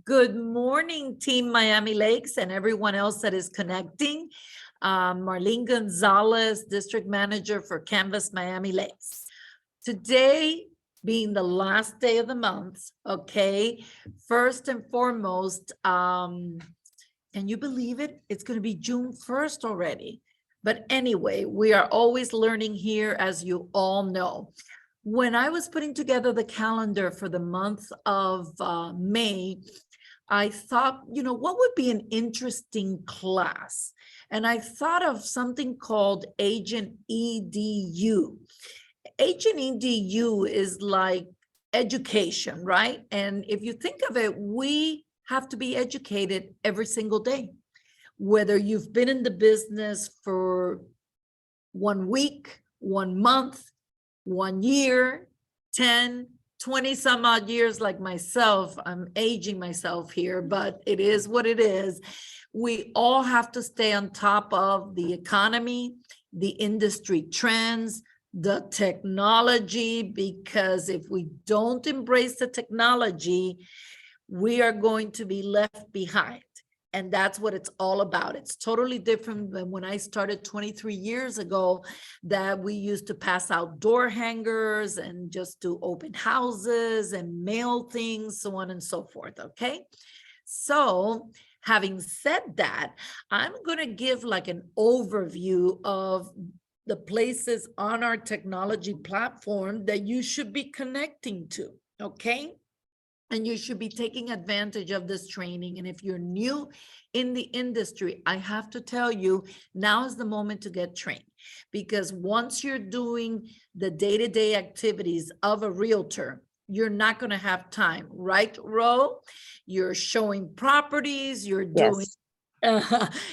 Good morning, Team Miami Lakes and everyone else that is connecting. Marlene Gonzalez, District Manager for Canvas Miami Lakes. Today being the last day of the month, okay, first and foremost, can you believe it? It's going to be June 1st already. But anyway, we are always learning here, as you all know. When I was putting together the calendar for the month of May, I thought, what would be an interesting class? And I thought of something called Agent EDU. Agent EDU is like education, right? And if you think of it, we have to be educated every single day. Whether you've been in the business for 1 week, 1 month, 1 year, 10, 20 some odd years like myself, I'm aging myself here, but it is what it is. We all have to stay on top of the economy, the industry trends, the technology, because if we don't embrace the technology, we are going to be left behind. And that's what it's all about. It's totally different than when I started 23 years ago, that we used to pass out door hangers and just do open houses and mail things, so on and so forth, okay? So having said that, I'm gonna give like an overview of the places on our technology platform that you should be connecting to, okay? And you should be taking advantage of this training. And if you're new in the industry, I have to tell you, now is the moment to get trained. Because once you're doing the day-to-day activities of a realtor, you're not going to have time, right, Ro? You're showing properties, you're doing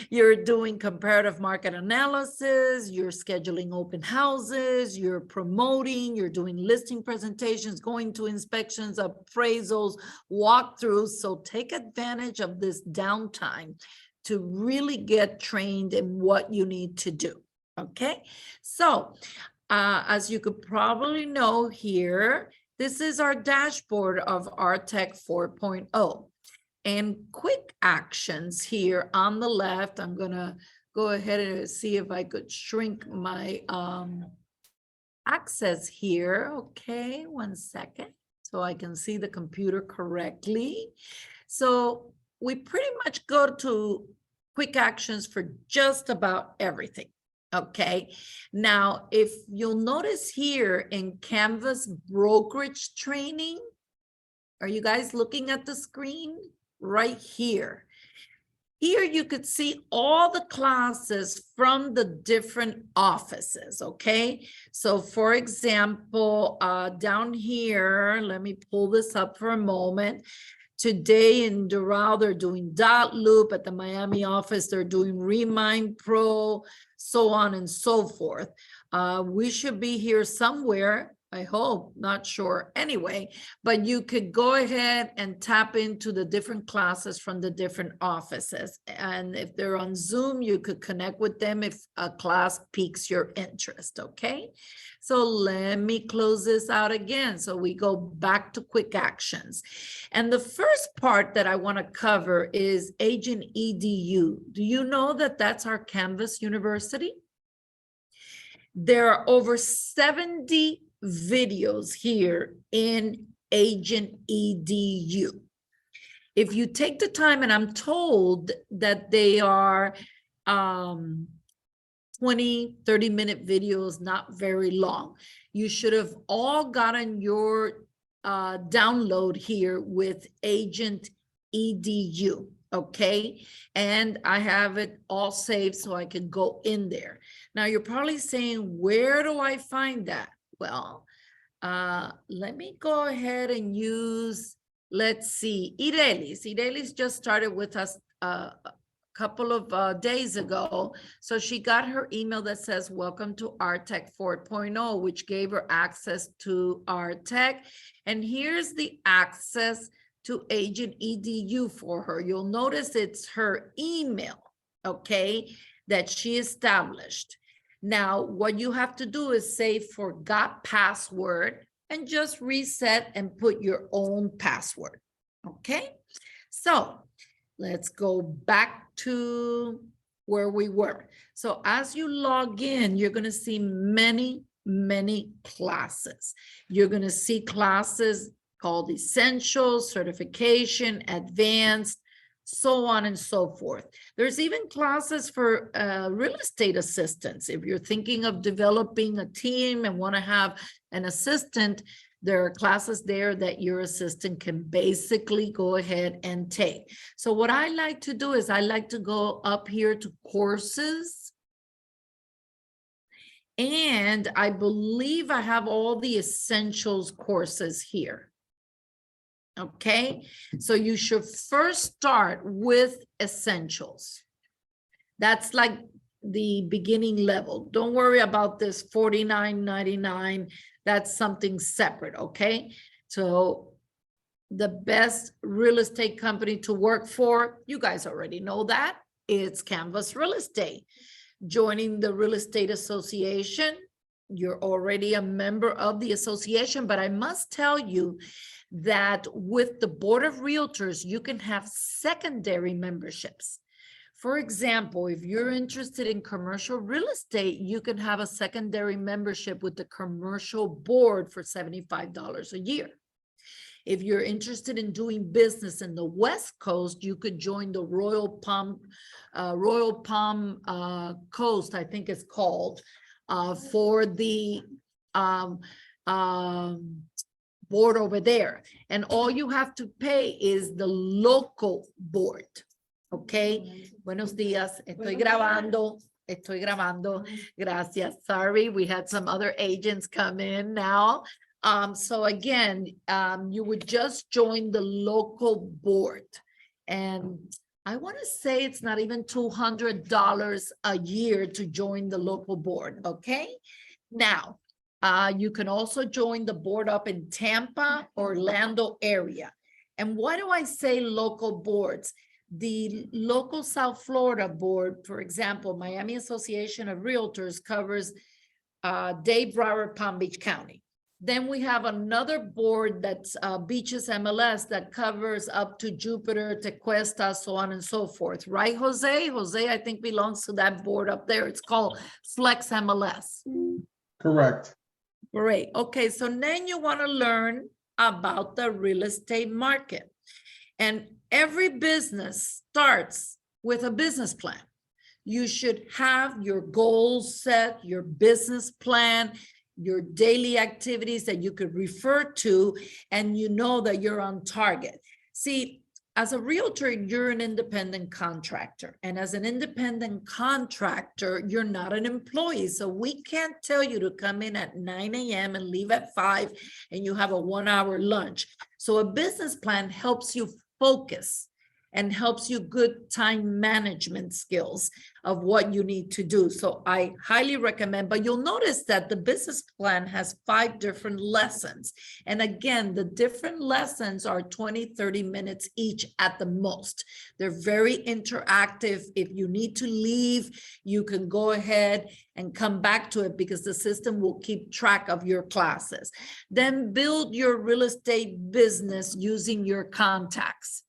you're doing comparative market analysis, you're scheduling open houses, you're promoting, you're doing listing presentations, going to inspections, appraisals, walkthroughs. So take advantage of this downtime to really get trained in what you need to do. Okay, so as you could probably know here, this is our dashboard of our Tech 4.0. And quick actions here on the left. I'm gonna go ahead and see if I could shrink my access here. Okay, 1 second, so I can see the computer correctly. So we pretty much go to quick actions for just about everything. Okay, now if you'll notice here in Canvas brokerage training, are you guys looking at the screen? Right here. Here you could see all the classes from the different offices, okay? So for example, down here, let me pull this up for a moment. Today in Doral, they're doing Dot Loop. At the Miami office, they're doing Remind Pro, so on and so forth. We should be here somewhere, I hope, not sure anyway, but you could go ahead and tap into the different classes from the different offices. And if they're on Zoom, you could connect with them if a class piques your interest, okay? So let me close this out again. So we go back to quick actions. And the first part that I want to cover is Agent EDU. Do you know that that's our Canvas University? There are over 70 videos here in Agent EDU. If you take the time, and I'm told that they are 20, 30-minute videos, not very long. You should have all gotten your download here with Agent EDU, okay? And I have it all saved so I can go in there. Now you're probably saying, where do I find that? Well, let me go ahead and use, let's see, Irelis. Irelis just started with us a couple of days ago. So she got her email that says, welcome to our Tech 4.0, which gave her access to our tech. And here's the access to Agent EDU for her. You'll notice it's her email, okay, that she established. Now, what you have to do is say forgot password and just reset and put your own password, okay? So let's go back to where we were. So as you log in, you're going to see many classes. You're going to see classes called Essentials, Certification, Advanced, so on and so forth. There's even classes for real estate assistants. If you're thinking of developing a team and want to have an assistant, there are classes there that your assistant can basically go ahead and take. So what I like to do is I like to go up here to courses. And I believe I have all the essentials courses here. Okay, so you should first start with essentials. That's like the beginning level. Don't worry about this $49.99. That's something separate, okay? So the best real estate company to work for, you guys already know that, it's Canvas Real Estate. Joining the Real Estate Association, you're already a member of the association, but I must tell you that with the Board of Realtors, you can have secondary memberships. For example, if you're interested in commercial real estate, you can have a secondary membership with the commercial board for $75 a year. If you're interested in doing business in the West Coast, you could join the Royal Palm Coast, I think it's called, for the board over there. And all you have to pay is the local board. Okay. Buenos días. Estoy grabando. Gracias. Sorry, we had some other agents come in now. So again, you would just join the local board. And I want to say it's not even $200 a year to join the local board. Okay. Now, you can also join the board up in Tampa, Orlando area. And why do I say local boards? The local South Florida board, for example, Miami Association of Realtors covers Dade, Broward, Palm Beach County. Then we have another board that's Beaches MLS that covers up to Jupiter, Tequesta, so on and so forth. Right, Jose? Jose, I think, belongs to that board up there. It's called Flex MLS. Correct. Great. Okay, so then you want to learn about the real estate market. And every business starts with a business plan. You should have your goals set, your business plan, your daily activities that you could refer to, and you know that you're on target. See, as a realtor, you're an independent contractor. And as an independent contractor, you're not an employee. So we can't tell you to come in at 9 a.m. and leave at 5 and you have a 1-hour lunch. So a business plan helps you focus and helps you good time management skills of what you need to do. So I highly recommend, but you'll notice that the business plan has 5 different lessons. And again, the different lessons are 20, 30 minutes each at the most. They're very interactive. If you need to leave, you can go ahead and come back to it because the system will keep track of your classes. Then build your real estate business using your contacts.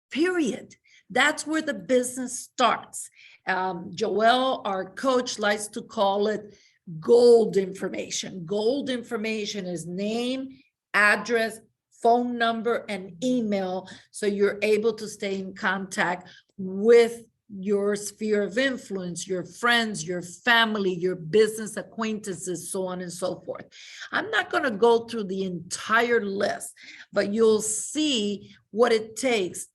Period. That's where the business starts. Joel, our coach, likes to call it gold information. Gold information is name, address, phone number, and email. So you're able to stay in contact with your sphere of influence, your friends, your family, your business acquaintances, so on and so forth. I'm not going to go through the entire list, but you'll see what it takes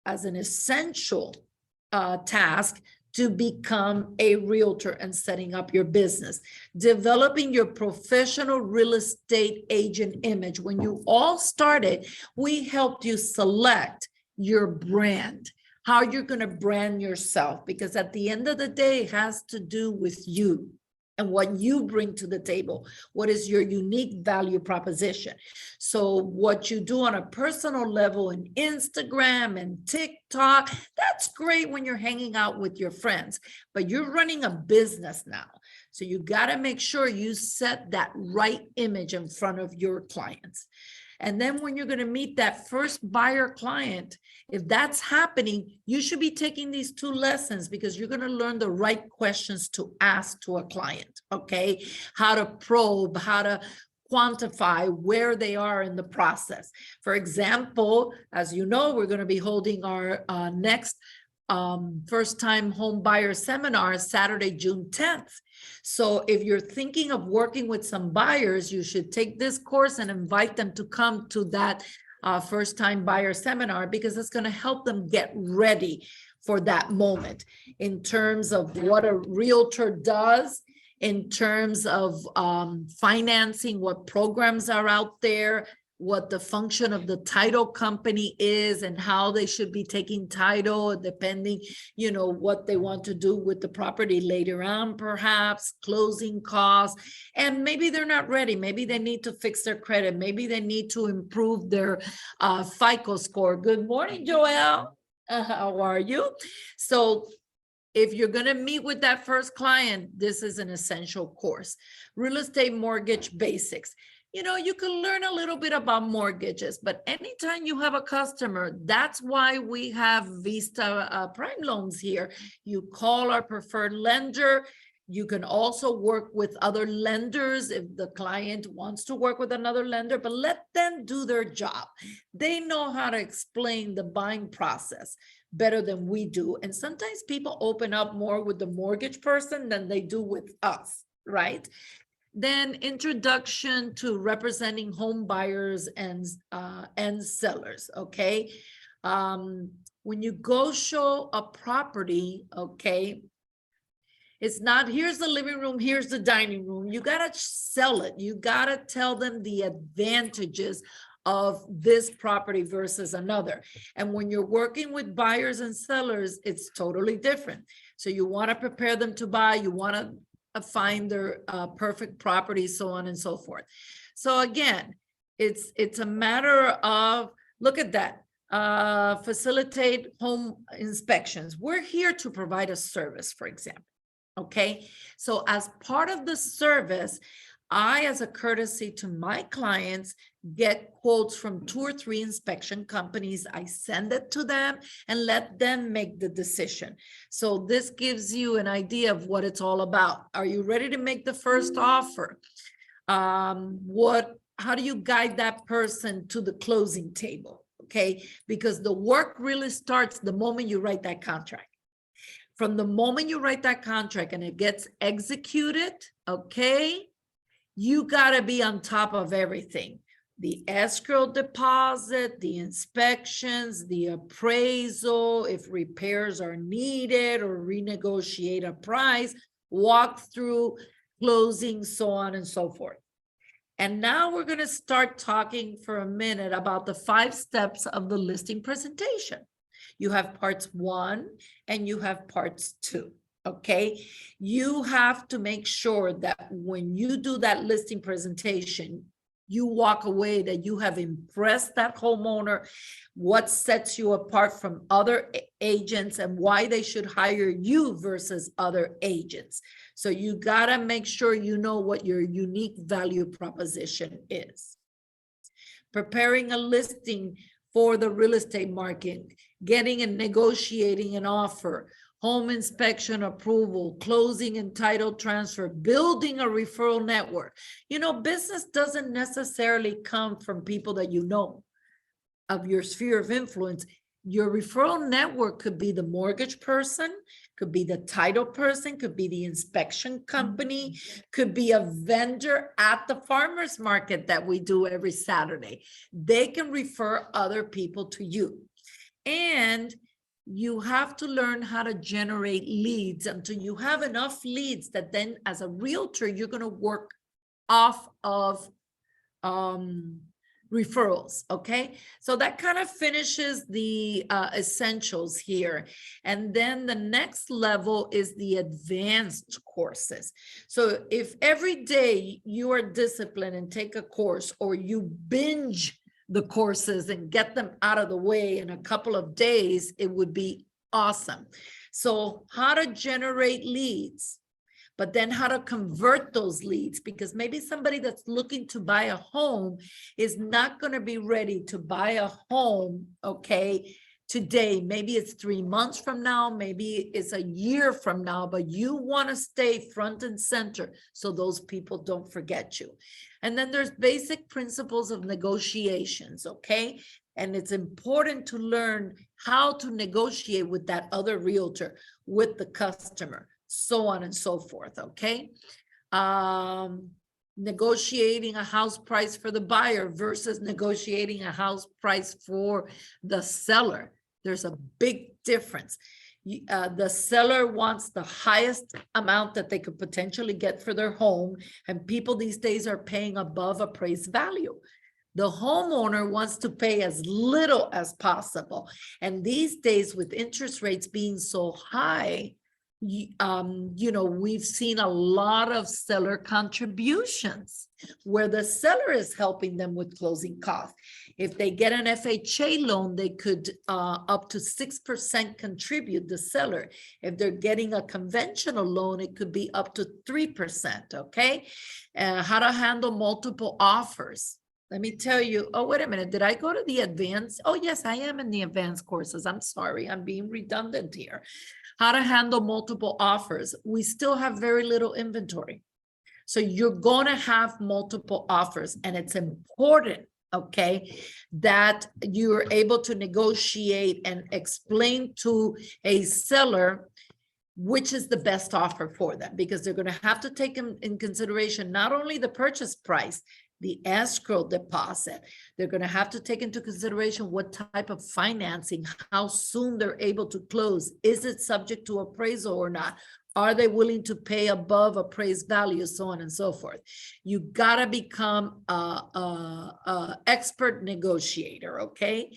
as an essential task to become a realtor and setting up your business. Developing your professional real estate agent image. When you all started, we helped you select your brand, how you're going to brand yourself, because at the end of the day, it has to do with you and what you bring to the table. What is your unique value proposition? So what you do on a personal level in Instagram and TikTok, that's great when you're hanging out with your friends, but you're running a business now. So you got to make sure you set that right image in front of your clients. And then when you're going to meet that first buyer client, if that's happening, you should be taking these 2 lessons because you're going to learn the right questions to ask to a client, okay? How to probe, how to quantify where they are in the process. For example, as you know, we're going to be holding our next first-time home buyer seminar Saturday, June 10th. So if you're thinking of working with some buyers, you should take this course and invite them to come to that first-time buyer seminar because it's going to help them get ready for that moment in terms of what a realtor does, in terms of financing, what programs are out there, what the function of the title company is and how they should be taking title depending, you know, what they want to do with the property later on, perhaps closing costs. And maybe they're not ready. Maybe they need to fix their credit. Maybe they need to improve their FICO score. Good morning, Joelle. How are you? So if you're going to meet with that first client, this is an essential course. Real estate mortgage basics. You know, you can learn a little bit about mortgages, but anytime you have a customer, that's why we have Vista Prime Loans here. You call our preferred lender. You can also work with other lenders if the client wants to work with another lender, but let them do their job. They know how to explain the buying process better than we do. And sometimes people open up more with the mortgage person than they do with us, right? Then introduction to representing home buyers and sellers, okay? When you go show a property, okay, it's not, here's the living room, here's the dining room. You gotta sell it. You gotta tell them the advantages of this property versus another. And when you're working with buyers and sellers, it's totally different. So you wanna prepare them to buy, you wanna find their perfect property, so on and so forth. So again, it's a matter of, look at that, facilitate home inspections. We're here to provide a service, for example, okay? So as part of the service, I, as a courtesy to my clients, get quotes from 2 or 3 inspection companies. I send it to them and let them make the decision. So this gives you an idea of what it's all about. Are you ready to make the first offer? How do you guide that person to the closing table? Okay, because the work really starts the moment you write that contract. From the moment you write that contract and it gets executed, okay, you got to be on top of everything. The escrow deposit, the inspections, the appraisal, if repairs are needed or renegotiate a price, walk through, closing, so on and so forth. And now we're going to start talking for a minute about the 5 steps of the listing presentation. You have parts 1 and you have parts 2. Okay, you have to make sure that when you do that listing presentation, you walk away that you have impressed that homeowner, what sets you apart from other agents and why they should hire you versus other agents. So you gotta make sure you know what your unique value proposition is. Preparing a listing for the real estate market, getting and negotiating an offer, home inspection approval, closing and title transfer, building a referral network. You know, business doesn't necessarily come from people that you know of your sphere of influence. Your referral network could be the mortgage person, could be the title person, could be the inspection company, could be a vendor at the farmer's market that we do every Saturday. They can refer other people to you. And you have to learn how to generate leads until you have enough leads that then as a realtor, you're going to work off of referrals. Okay. So that kind of finishes the essentials here. And then the next level is the advanced courses. So if every day you are disciplined and take a course, or you binge the courses and get them out of the way in a couple of days, it would be awesome. So how to generate leads. but then how to convert those leads, because maybe somebody that's looking to buy a home is not going to be ready to buy a home, okay, today. Maybe it's 3 months from now, maybe it's a year from now, but you want to stay front and center so those people don't forget you. And then there's basic principles of negotiations, okay? And it's important to learn how to negotiate with that other realtor, with the customer, so on and so forth, okay? Negotiating a house price for the buyer versus negotiating a house price for the seller. There's a big difference. The seller wants the highest amount that they could potentially get for their home, and people these days are paying above appraised value. The homeowner wants to pay as little as possible. And these days, with interest rates being so high, we've seen a lot of seller contributions where the seller is helping them with closing costs. If they get an FHA loan, they could up to 6% contribute, the seller. If they're getting a conventional loan, it could be up to 3%, okay? How to handle multiple offers. Let me tell you, oh, wait a minute, did I go to the advanced? Oh, yes, I am in the advanced courses. I'm sorry, I'm being redundant here. How to handle multiple offers. We still have very little inventory. So you're going to have multiple offers, and it's important, okay, that you're able to negotiate and explain to a seller which is the best offer for them, because they're going to have to take in consideration not only the purchase price, the escrow deposit. They're going to have to take into consideration what type of financing, how soon they're able to close. Is it subject to appraisal or not? Are they willing to pay above appraised value, so on and so forth? You got to become a expert negotiator, okay?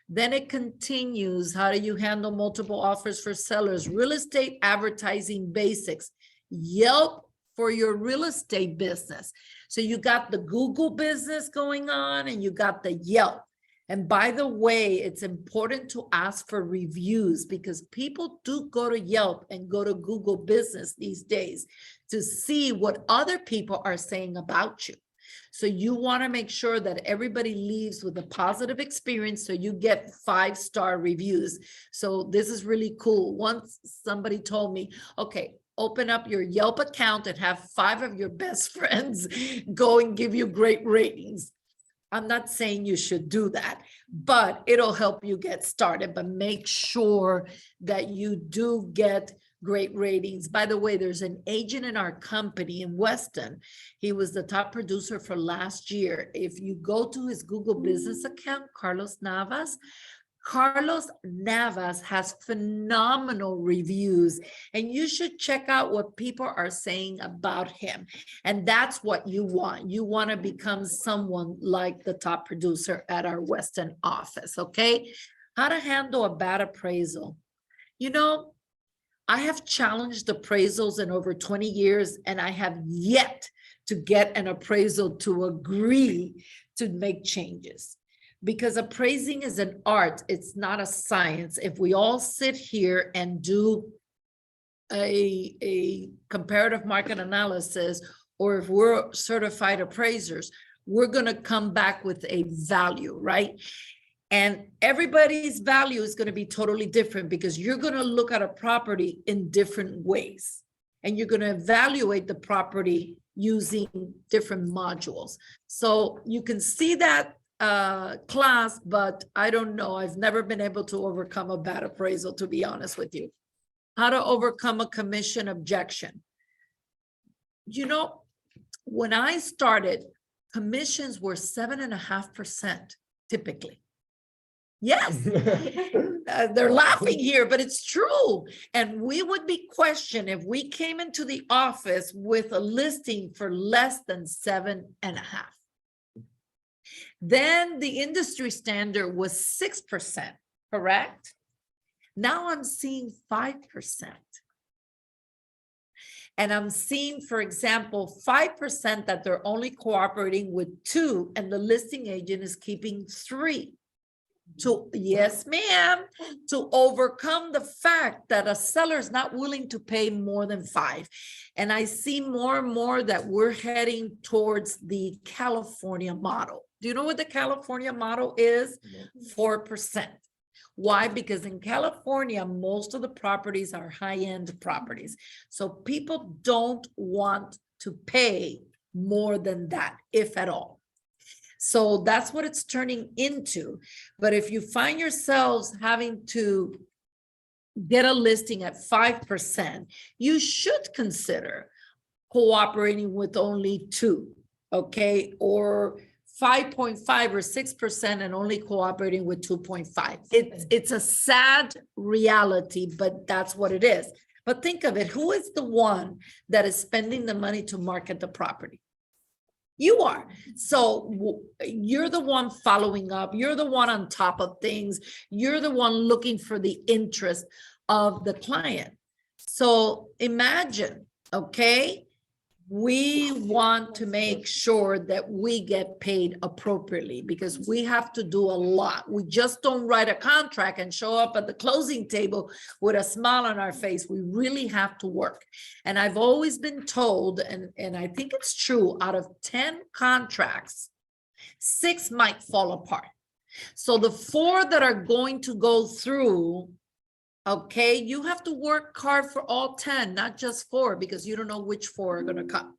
Then it continues. How do you handle multiple offers for sellers? Real estate advertising basics. Yelp for your real estate business. So you got the Google business going on, and you got the Yelp. And by the way, it's important to ask for reviews, because people do go to Yelp and go to Google business these days to see what other people are saying about you. So you want to make sure that everybody leaves with a positive experience, so you get 5-star reviews. So this is really cool. Once somebody told me, okay, open up your Yelp account and have 5 of your best friends go and give you great ratings. I'm not saying you should do that, but it'll help you get started. But make sure that you do get great ratings. By the way, there's an agent in our company in Weston. He was the top producer for last year. If you go to his Google business account, Carlos Navas has phenomenal reviews, and you should check out what people are saying about him. And that's what you want. You want to become someone like the top producer at our Weston office, okay? How to handle a bad appraisal. You know, I have challenged appraisals in over 20 years, and I have yet to get an appraisal to agree to make changes. Because appraising is an art, it's not a science. If we all sit here and do a comparative market analysis, or if we're certified appraisers, we're going to come back with a value, right? And everybody's value is going to be totally different, because you're going to look at a property in different ways, and you're going to evaluate the property using different modules. So you can see that class, but I don't know. I've never been able to overcome a bad appraisal, to be honest with you. How to overcome a commission objection. You know, when I started, commissions were 7.5% typically. Yes, they're laughing here, but it's true. And we would be questioned if we came into the office with a listing for less than 7.5. Then the industry standard was 6%, correct? Now I'm seeing 5%. And I'm seeing, for example, 5% that they're only cooperating with 2, and the listing agent is keeping 3. to, yes, ma'am, to overcome the fact that a seller is not willing to pay more than 5. And I see more and more that we're heading towards the California model. Do you know what the California model is? 4%. Why? Because in California, most of the properties are high-end properties. So people don't want to pay more than that, if at all. So that's what it's turning into. But if you find yourselves having to get a listing at 5%, you should consider cooperating with only 2, okay? Or 5.5 or 6% and only cooperating with 2.5. It's a sad reality, but that's what it is. But think of it, who is the one that is spending the money to market the property? You are. So you're the one following up. You're the one on top of things. You're the one looking for the interest of the client. So imagine, okay, we want to make sure that we get paid appropriately because we have to do a lot. We just don't write a contract and show up at the closing table with a smile on our face. We really have to work. And I've always been told, and I think it's true, out of 10 contracts, 6 might fall apart. So the 4 that are going to go through, okay, you have to work hard for all 10, not just 4, because you don't know which 4 are going to come.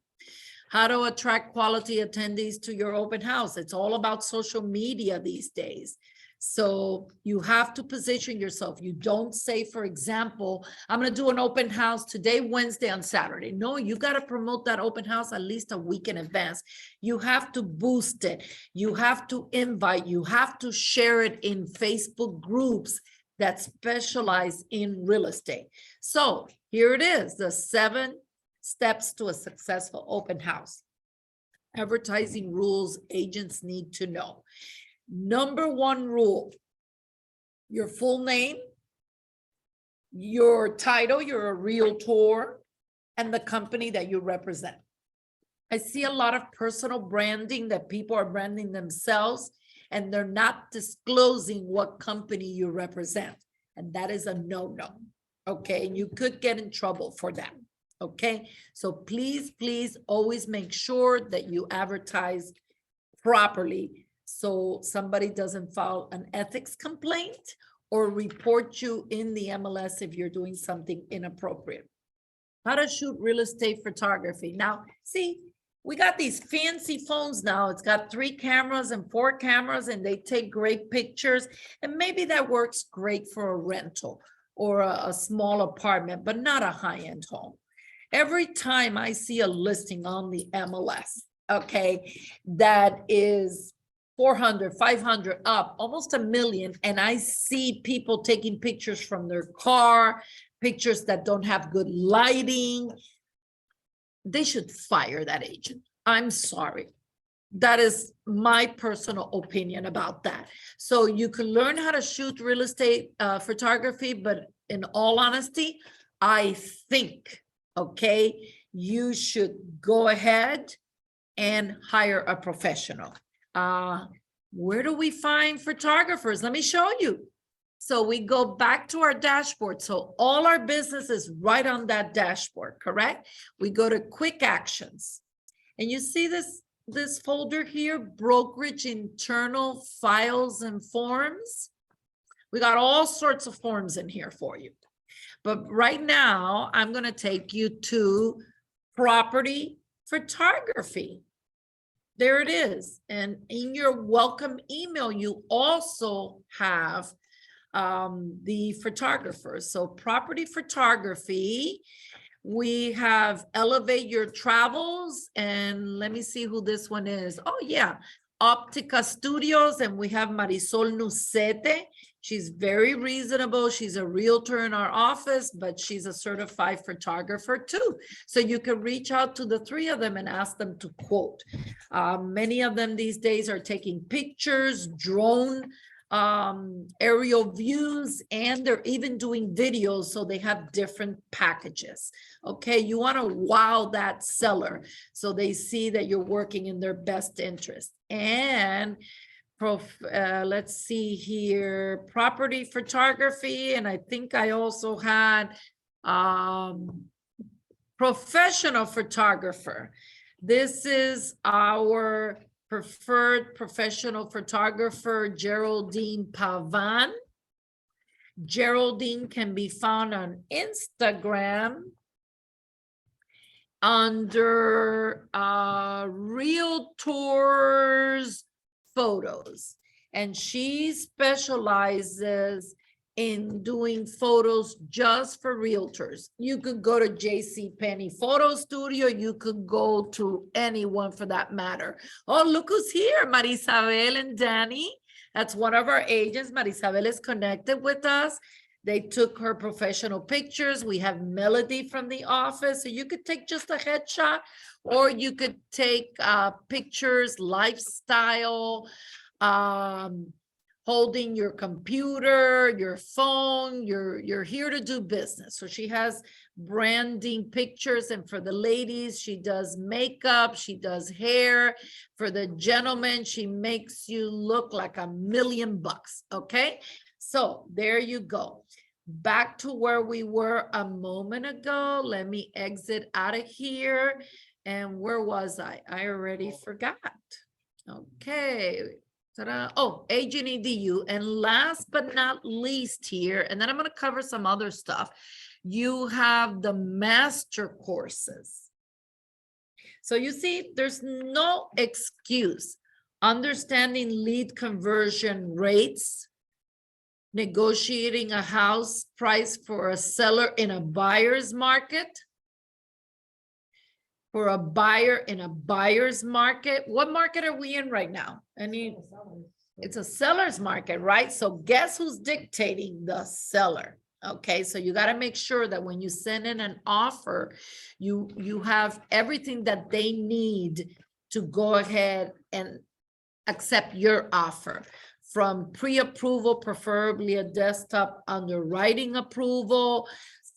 How to attract quality attendees to your open house. It's all about social media these days. So you have to position yourself. You don't say, for example, I'm going to do an open house today, Wednesday, on Saturday. No, you got to promote that open house at least a week in advance. You have to boost it. You have to invite. You have to share it in Facebook groups that specialize in real estate. So here it is, the 7 steps to a successful open house. Advertising rules agents need to know. Number 1 rule, your full name, your title, you're a realtor, and the company that you represent. I see a lot of personal branding that people are branding themselves and they're not disclosing what company you represent. And that is a no-no, okay? And you could get in trouble for that, okay? So please, please always make sure that you advertise properly so somebody doesn't file an ethics complaint or report you in the MLS if you're doing something inappropriate. How to shoot real estate photography. Now, see, we got these fancy phones now. It's got 3 cameras and 4 cameras, and they take great pictures. And maybe that works great for a rental or a small apartment, but not a high-end home. Every time I see a listing on the MLS, okay, that is 400, 500 up, almost $1 million, and I see people taking pictures from their car, pictures that don't have good lighting, they should fire that agent. I'm sorry. That is my personal opinion about that. So you can learn how to shoot real estate photography, but in all honesty, I think, okay, you should go ahead and hire a professional. Where do we find photographers? Let me show you. So we go back to our dashboard. So all our business is right on that dashboard, correct? We go to quick actions. And you see this folder here, brokerage internal files and forms. We got all sorts of forms in here for you. But right now, I'm going to take you to property photography. There it is. And in your welcome email, you also have the photographers. So property photography, we have Elevate Your Travels, and let me see who this one is. Oh yeah, Optica Studios, and we have Marisol Nucete. She's very reasonable. She's a realtor in our office, but she's a certified photographer too. So you can reach out to the 3 of them and ask them to quote. Many of them these days are taking pictures, drone aerial views, and they're even doing videos, so they have different packages. Okay, you want to wow that seller so they see that you're working in their best interest. And let's see here, property photography, and I think I also had professional photographer. This is our preferred professional photographer, Geraldine Pavan. Geraldine can be found on Instagram under Realtors Photos, and she specializes in doing photos just for realtors. You could go to JCPenney Photo Studio. You could go to anyone for that matter. Oh, look who's here, Marisabel and Danny. That's one of our agents. Marisabel is connected with us. They took her professional pictures. We have Melody from the office. So you could take just a headshot, or you could take pictures, lifestyle, holding your computer, your phone, you're here to do business. So she has branding pictures, and for the ladies, she does makeup, she does hair. For the gentlemen, she makes you look like $1,000,000, okay? So there you go. Back to where we were a moment ago. Let me exit out of here. And where was I? I already forgot. Okay. Ta-da. Oh, Agent EDU. And last but not least here, and then I'm going to cover some other stuff. You have the master courses. So you see, there's no excuse. Understanding lead conversion rates, negotiating a house price for a seller in a buyer's market, for a buyer in a buyer's market. What market are we in right now? It's a seller's market, right? So guess who's dictating? The seller. Okay, so you got to make sure that when you send in an offer, you have everything that they need to go ahead and accept your offer. From pre-approval, preferably a desktop underwriting approval,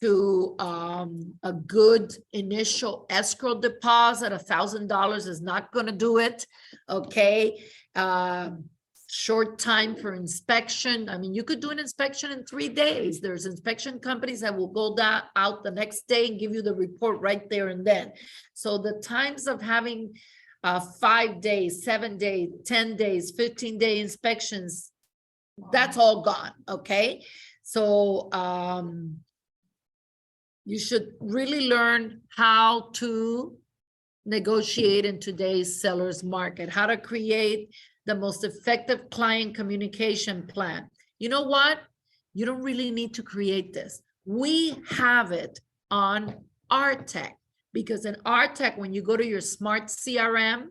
to a good initial escrow deposit. $1,000 is not going to do it. Okay. Short time for inspection. I mean, you could do an inspection in 3 days. There's inspection companies that will go out the next day and give you the report right there and then. So the times of having 5 days, 7 days, 10 days, 15-day inspections, that's all gone. Okay. So you should really learn how to negotiate in today's seller's market, how to create the most effective client communication plan. You know what? You don't really need to create this. We have it on RTech, because in RTech, when you go to your smart CRM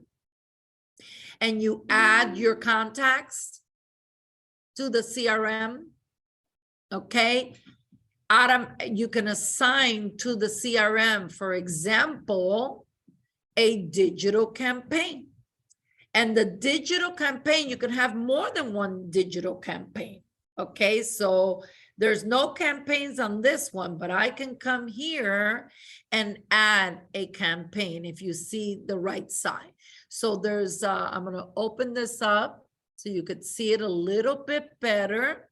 and you add your contacts to the CRM, okay, you can assign to the CRM, for example, a digital campaign. And the digital campaign, you can have more than one digital campaign. Okay, so there's no campaigns on this one, but I can come here and add a campaign if you see the right side. So there's, I'm going to open this up so you could see it a little bit better.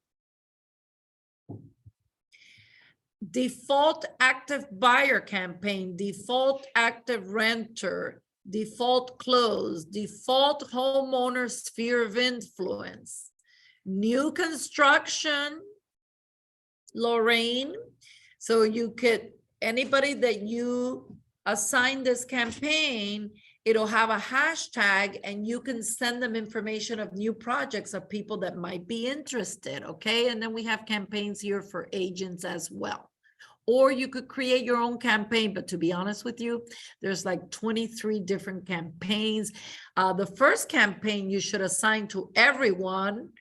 Default active buyer campaign, default active renter, default close, default homeowner sphere of influence, new construction, Lorraine. So you could, anybody that you assign this campaign, it'll have a hashtag and you can send them information of new projects of people that might be interested. Okay. And then we have campaigns here for agents as well. Or you could create your own campaign, but to be honest with you, there's like 23 different campaigns. The first campaign you should assign to everyone,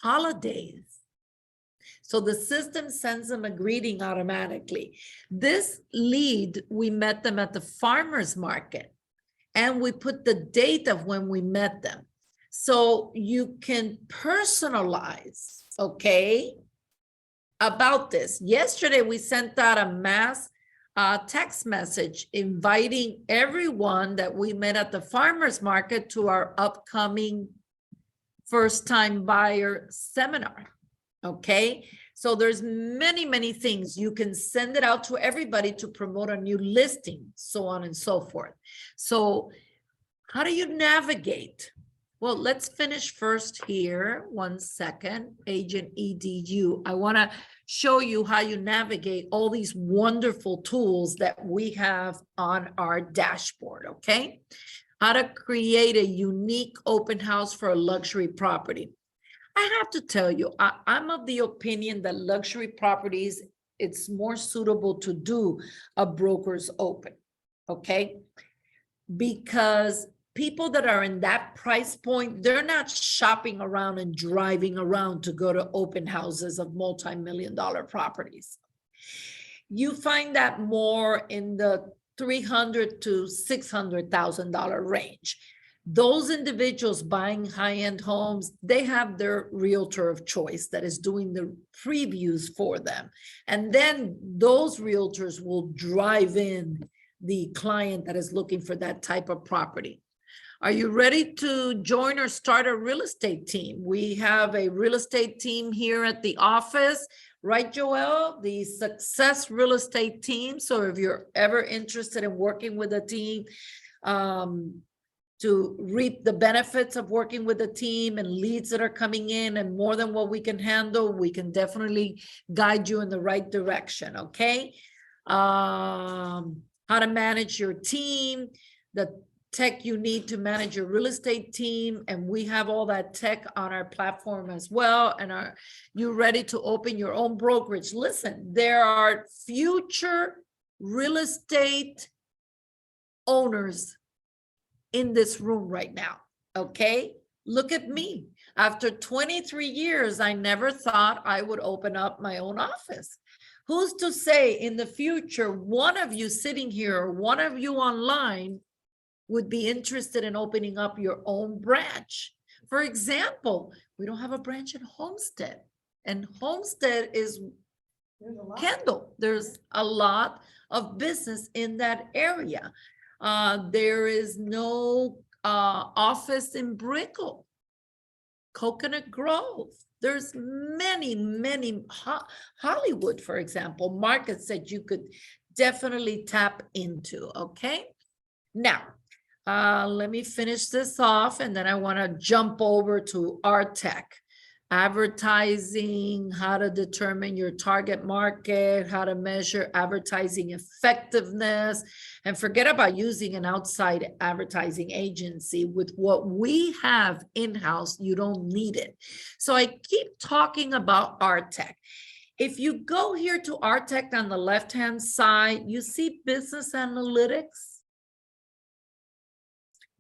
holidays. So the system sends them a greeting automatically. This lead, we met them at the farmer's market and we put the date of when we met them. So you can personalize, okay, about this. Yesterday, we sent out a mass text message inviting everyone that we met at the farmer's market to our upcoming first-time buyer seminar, okay? So there's many things. You can send it out to everybody to promote a new listing, so on and so forth. So how do you navigate? Well, let's finish first here. 1 second, Agent EDU. I want to show you how you navigate all these wonderful tools that we have on our dashboard, okay? How to create a unique open house for a luxury property. I have to tell you, I'm of the opinion that luxury properties, it's more suitable to do a broker's open, okay? Because people that are in that price point, they're not shopping around and driving around to go to open houses of multi-million-dollar properties. You find that more in the $300,000 to $600,000 range. Those individuals buying high-end homes, they have their realtor of choice that is doing the previews for them. And then those realtors will drive in the client that is looking for that type of property. Are you ready to join or start a real estate team? We have a real estate team here at the office, right, Joelle? The Success Real Estate Team. So if you're ever interested in working with a team, to reap the benefits of working with a team and leads that are coming in and more than what we can handle, we can definitely guide you in the right direction, okay? How to manage your team, the tech you need to manage your real estate team, and we have all that tech on our platform as well. And are you ready to open your own brokerage? Listen, there are future real estate owners in this room right now, okay? Look at me. After 23 years, I never thought I would open up my own office. Who's to say in the future, one of you sitting here, or one of you online would be interested in opening up your own branch? For example, we don't have a branch in Homestead, and Homestead is Kendall. There's a lot of business in that area. There is no office in Brickell, Coconut Grove. There's many Hollywood, for example, markets that you could definitely tap into, okay? Now, let me finish this off, and then I want to jump over to our tech. Advertising, how to determine your target market, how to measure advertising effectiveness, and forget about using an outside advertising agency. With what we have in-house, you don't need it. So I keep talking about our tech. If you go here to our tech on the left-hand side, you see business analytics.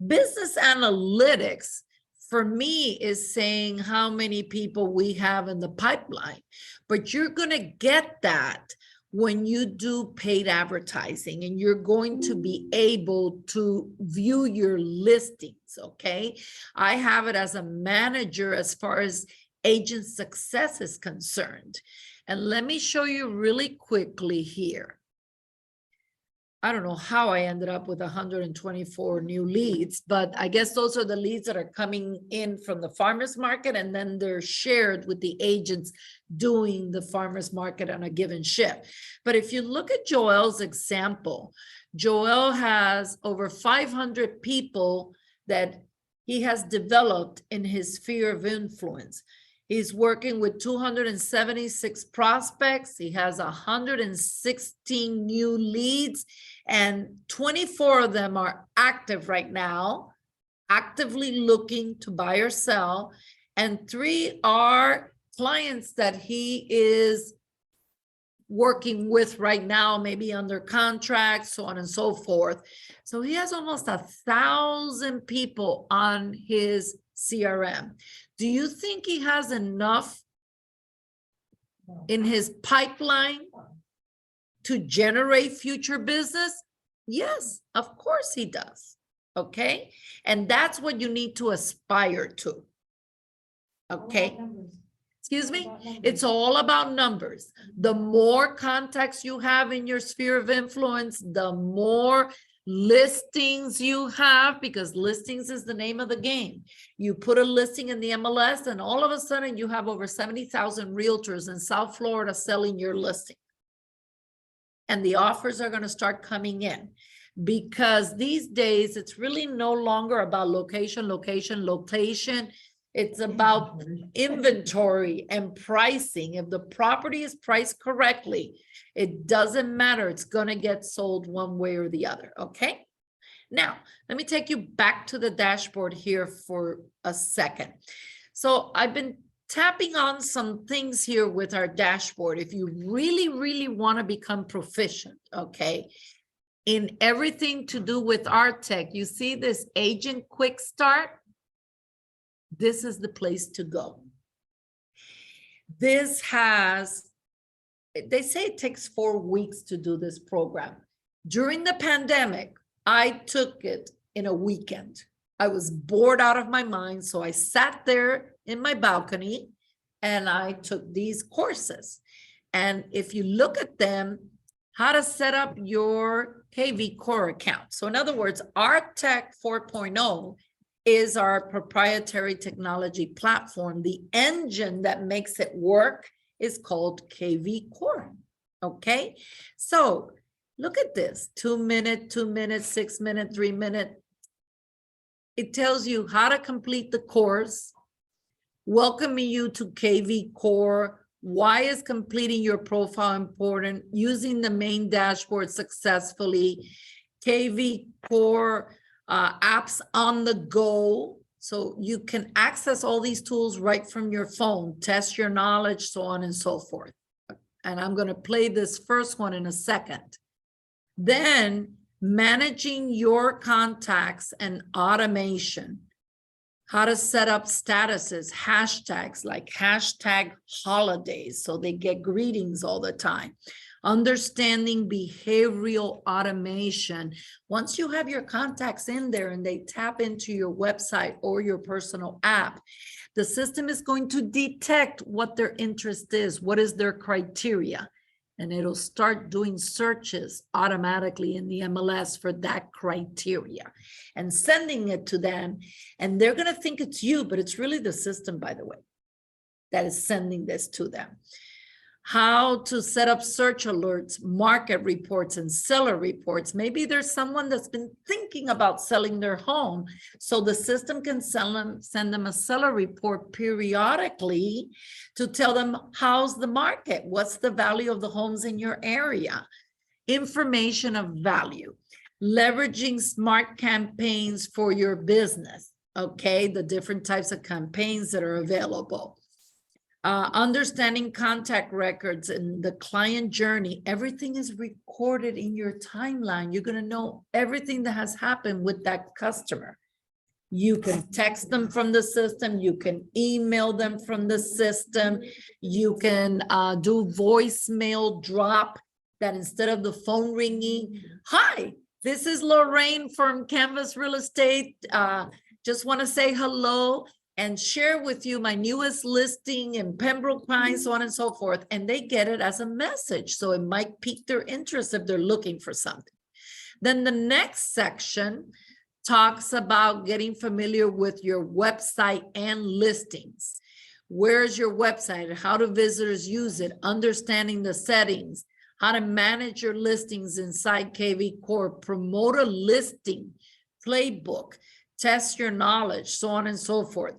Business analytics for me is saying how many people we have in the pipeline, but you're going to get that when you do paid advertising, and you're going to be able to view your listings, okay? I have it as a manager as far as agent success is concerned. And let me show you really quickly here. I don't know how I ended up with 124 new leads, but I guess those are the leads that are coming in from the farmers market, and then they're shared with the agents doing the farmers market on a given shift. But if you look at Joel's example, Joel has over 500 people that he has developed in his sphere of influence. He's working with 276 prospects. He has 116 new leads, and 24 of them are active right now, actively looking to buy or sell. And 3 are clients that he is working with right now, maybe under contract, so on and so forth. So he has almost 1,000 people on his CRM. Do you think he has enough in his pipeline to generate future business? Yes, of course he does. Okay. And that's what you need to aspire to. Okay. Excuse me? It's all about numbers. The more contacts you have in your sphere of influence, the more listings you have, because listings is the name of the game. You put a listing in the MLS and all of a sudden you have over 70,000 realtors in South Florida selling your listing. And the offers are going to start coming in, because these days it's really no longer about location. It's about inventory and pricing. If the property is priced correctly, it doesn't matter. It's going to get sold one way or the other. Okay. Now, let me take you back to the dashboard here for a second. So I've been tapping on some things here with our dashboard. If you really, really want to become proficient, okay, in everything to do with our tech, you see this Agent Quick Start? This is the place to go. This has, they say it takes 4 weeks to do this program. During the pandemic, I took it in a weekend. I was bored out of my mind, so I sat there in my balcony and I took these courses. And if you look at them, how to set up your KV Core account. So in other words, our Tech 4.0 is our proprietary technology platform. The engine that makes it work is called KV Core. Okay, so look at this: 2 minute, 2 minutes, 6 minute, 3 minute. It tells you how to complete the course, welcoming you to KV Core. Why is completing your profile important? Using the main dashboard successfully. KV Core apps on the go. So you can access all these tools right from your phone, test your knowledge, so on and so forth. And I'm going to play this first one in a second. Then managing your contacts and automation. How to set up statuses, hashtags like hashtag holidays, so they get greetings all the time. Understanding behavioral automation. Once you have your contacts in there and they tap into your website or your personal app, the system is going to detect what their interest is, what is their criteria, and it'll start doing searches automatically in the MLS for that criteria and sending it to them. And they're going to think it's you, but it's really the system, by the way, that is sending this to them. How to set up search alerts, market reports, and seller reports. Maybe there's someone that's been thinking about selling their home, so the system can send them a seller report periodically to tell them how's the market, what's the value of the homes in your area. Information of value, leveraging smart campaigns for your business. Okay, the different types of campaigns that are available. Understanding contact records and the client journey. Everything is recorded in your timeline. You're going to know everything that has happened with that customer. You can text them from the system. You can email them from the system. You can do voicemail drop, that instead of the phone ringing, hi, this is Lorraine from Canvas Real Estate. Just want to say hello and share with you my newest listing in Pembroke Pines, so on and so forth. And they get it as a message. So it might pique their interest if they're looking for something. Then the next section talks about getting familiar with your website and listings. Where's your website? How do visitors use it? Understanding the settings, how to manage your listings inside KV Core, promote a listing playbook, test your knowledge, so on and so forth.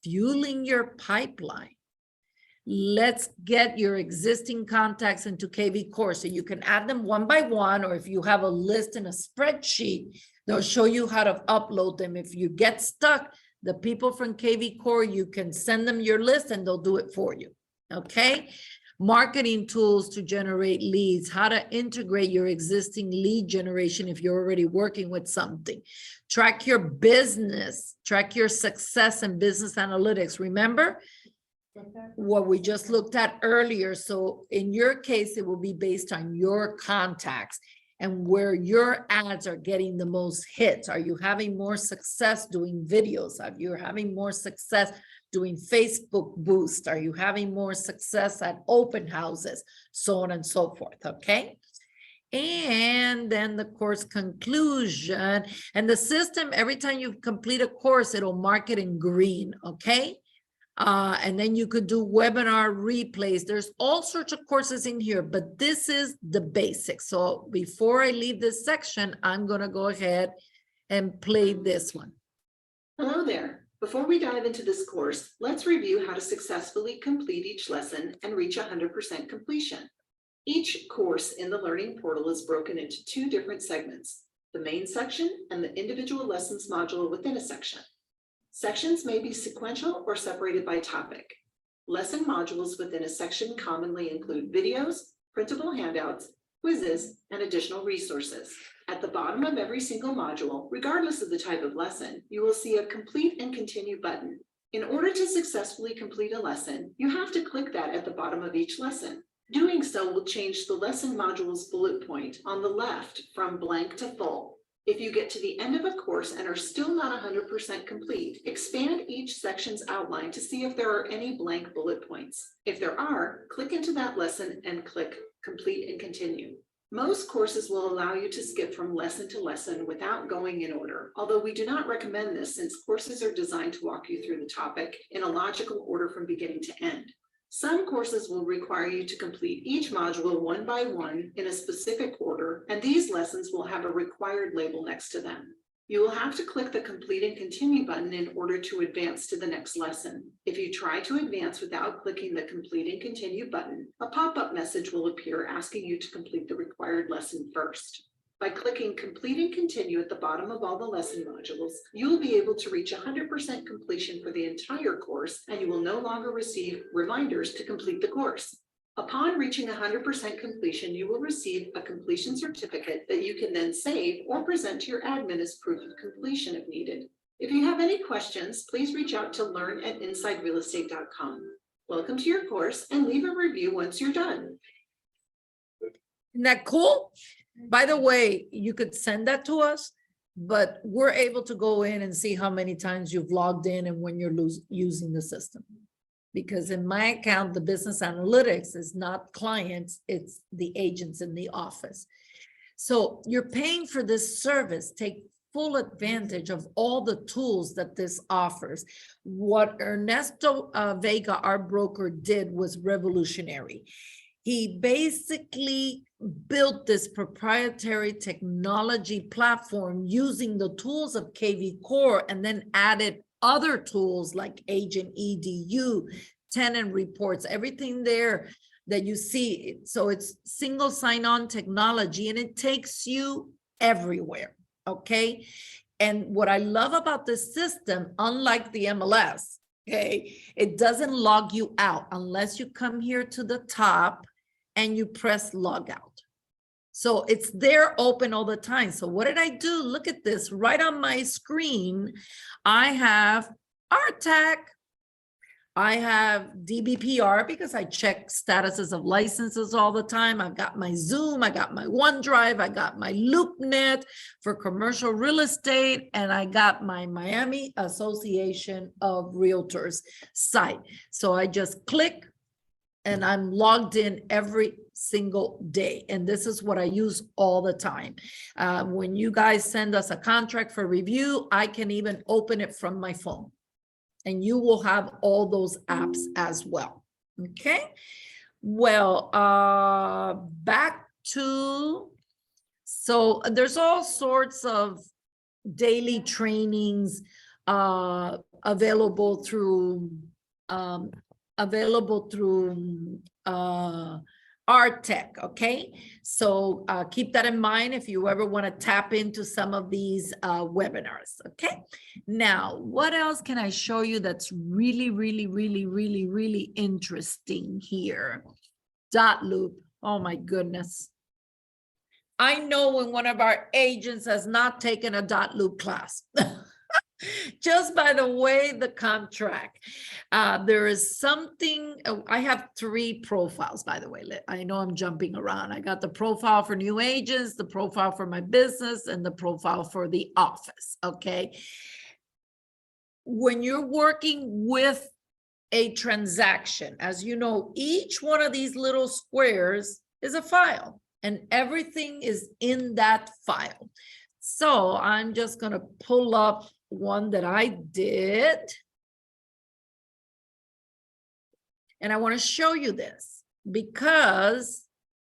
Fueling your pipeline. Let's get your existing contacts into KV Core so you can add them one by one, or if you have a list in a spreadsheet, they'll show you how to upload them. If you get stuck, the people from KV Core, you can send them your list and they'll do it for you. Okay. Marketing tools to generate leads, how to integrate your existing lead generation if you're already working with something. Track your business, track your success and business analytics. Remember what we just looked at earlier. So in your case, it will be based on your contacts and where your ads are getting the most hits. Are you having more success doing videos? Are you having more success doing Facebook boost? Are you having more success at open houses? So on and so forth, okay? And then the course conclusion, and the system, every time you complete a course, it'll mark it in green, okay? And then you could do webinar replays. There's all sorts of courses in here, but this is the basics. So before I leave this section, I'm gonna go ahead and play this one. Hello there. Before we dive into this course, let's review how to successfully complete each lesson and reach 100% completion. Each course in the Learning Portal is broken into two different segments, the main section and the individual lessons module within a section. Sections may be sequential or separated by topic. Lesson modules within a section commonly include videos, printable handouts, quizzes, and additional resources. At the bottom of every single module, regardless of the type of lesson, you will see a Complete and Continue button. In order to successfully complete a lesson, you have to click that at the bottom of each lesson. Doing so will change the lesson module's bullet point on the left from blank to full. If you get to the end of a course and are still not 100% complete, expand each section's outline to see if there are any blank bullet points. If there are, click into that lesson and click Complete and Continue. Most courses will allow you to skip from lesson to lesson without going in order, although we do not recommend this since courses are designed to walk you through the topic in a logical order from beginning to end. Some courses will require you to complete each module one by one in a specific order, and these lessons will have a required label next to them. You will have to click the Complete and Continue button in order to advance to the next lesson. If you try to advance without clicking the Complete and Continue button, a pop-up message will appear asking you to complete the required lesson first. By clicking Complete and Continue at the bottom of all the lesson modules, you will be able to reach 100% completion for the entire course, and you will no longer receive reminders to complete the course. Upon reaching 100% completion, you will receive a completion certificate that you can then save or present to your admin as proof of completion if needed. If you have any questions, please reach out to learn@insiderealestate.com. Welcome to your course, and leave a review once you're done. Isn't that cool? By the way, you could send that to us, but we're able to go in and see how many times you've logged in and when you're using the system. Because in my account, the business analytics is not clients, it's the agents in the office. So you're paying for this service. Take full advantage of all the tools that this offers. What Ernesto Vega, our broker, did was revolutionary. He basically built this proprietary technology platform using the tools of KV Core and then added other tools like Agent EDU, tenant reports, everything there that you see. So it's single sign-on technology and it takes you everywhere, okay? And what I love about this system, unlike the MLS, okay, it doesn't log you out unless you come here to the top and you press log out. So it's there open all the time. So what did I do? Look at this right on my screen. I have RTAC. I have DBPR because I check statuses of licenses all the time. I've got my Zoom, I got my OneDrive, I got my LoopNet for commercial real estate, and I got my Miami Association of Realtors site. So I just click and I'm logged in every single day. And this is what I use all the time. When you guys send us a contract for review, I can even open it from my phone. And you will have all those apps as well. Okay. Well, back to, so there's all sorts of daily trainings available through RTech, okay? So keep that in mind if you ever want to tap into some of these webinars, okay? Now, what else can I show you that's really, really, really, really, really interesting here? Dot loop. Oh my goodness. I know when one of our agents has not taken a dot loop class. Just by the way the contract, there is something. I have 3 profiles, by the way. I know I'm jumping around. I got the profile for new agents, the profile for my business, and the profile for the office. Okay. When you're working with a transaction, as you know, each one of these little squares is a file. and everything is in that file. So I'm just going to pull up one that I did. And I want to show you this because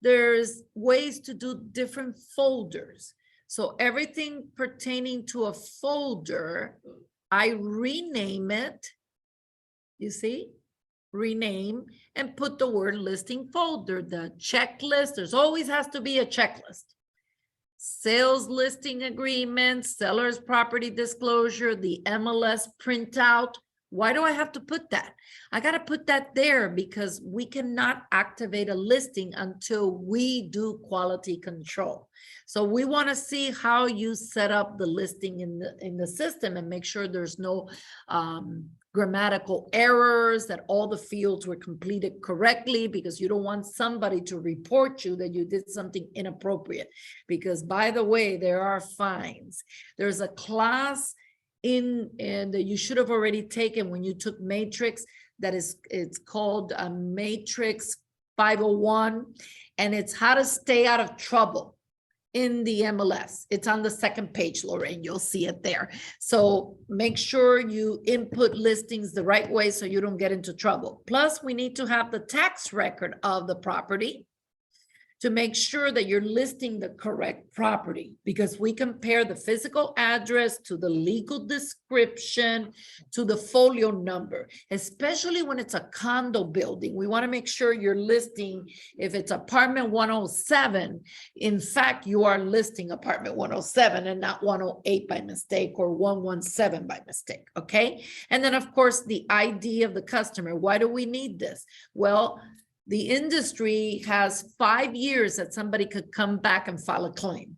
there's ways to do different folders. So everything pertaining to a folder, I rename it, you see, rename and put the word listing folder, the checklist. There's always has to be a checklist. Sales listing agreement, seller's property disclosure, the MLS printout. Why do I have to put that? I got to put that there because we cannot activate a listing until we do quality control. So we want to see how you set up the listing in the system and make sure there's no grammatical errors, that all the fields were completed correctly, because you don't want somebody to report you that you did something inappropriate. Because by the way, there are fines. There's a class that you should have already taken when you took Matrix, it's called Matrix 501, and it's how to stay out of trouble in the MLS. It's on the second page, Lorraine, you'll see it there. So make sure you input listings the right way so you don't get into trouble. Plus, we need to have the tax record of the property to make sure that you're listing the correct property, because we compare the physical address to the legal description to the folio number, especially when it's a condo building. We want to make sure you're listing, if it's apartment 107, in fact, you are listing apartment 107 and not 108 by mistake or 117 by mistake, okay? And then of course, the ID of the customer. Why do we need this? Well, the industry has 5 years that somebody could come back and file a claim.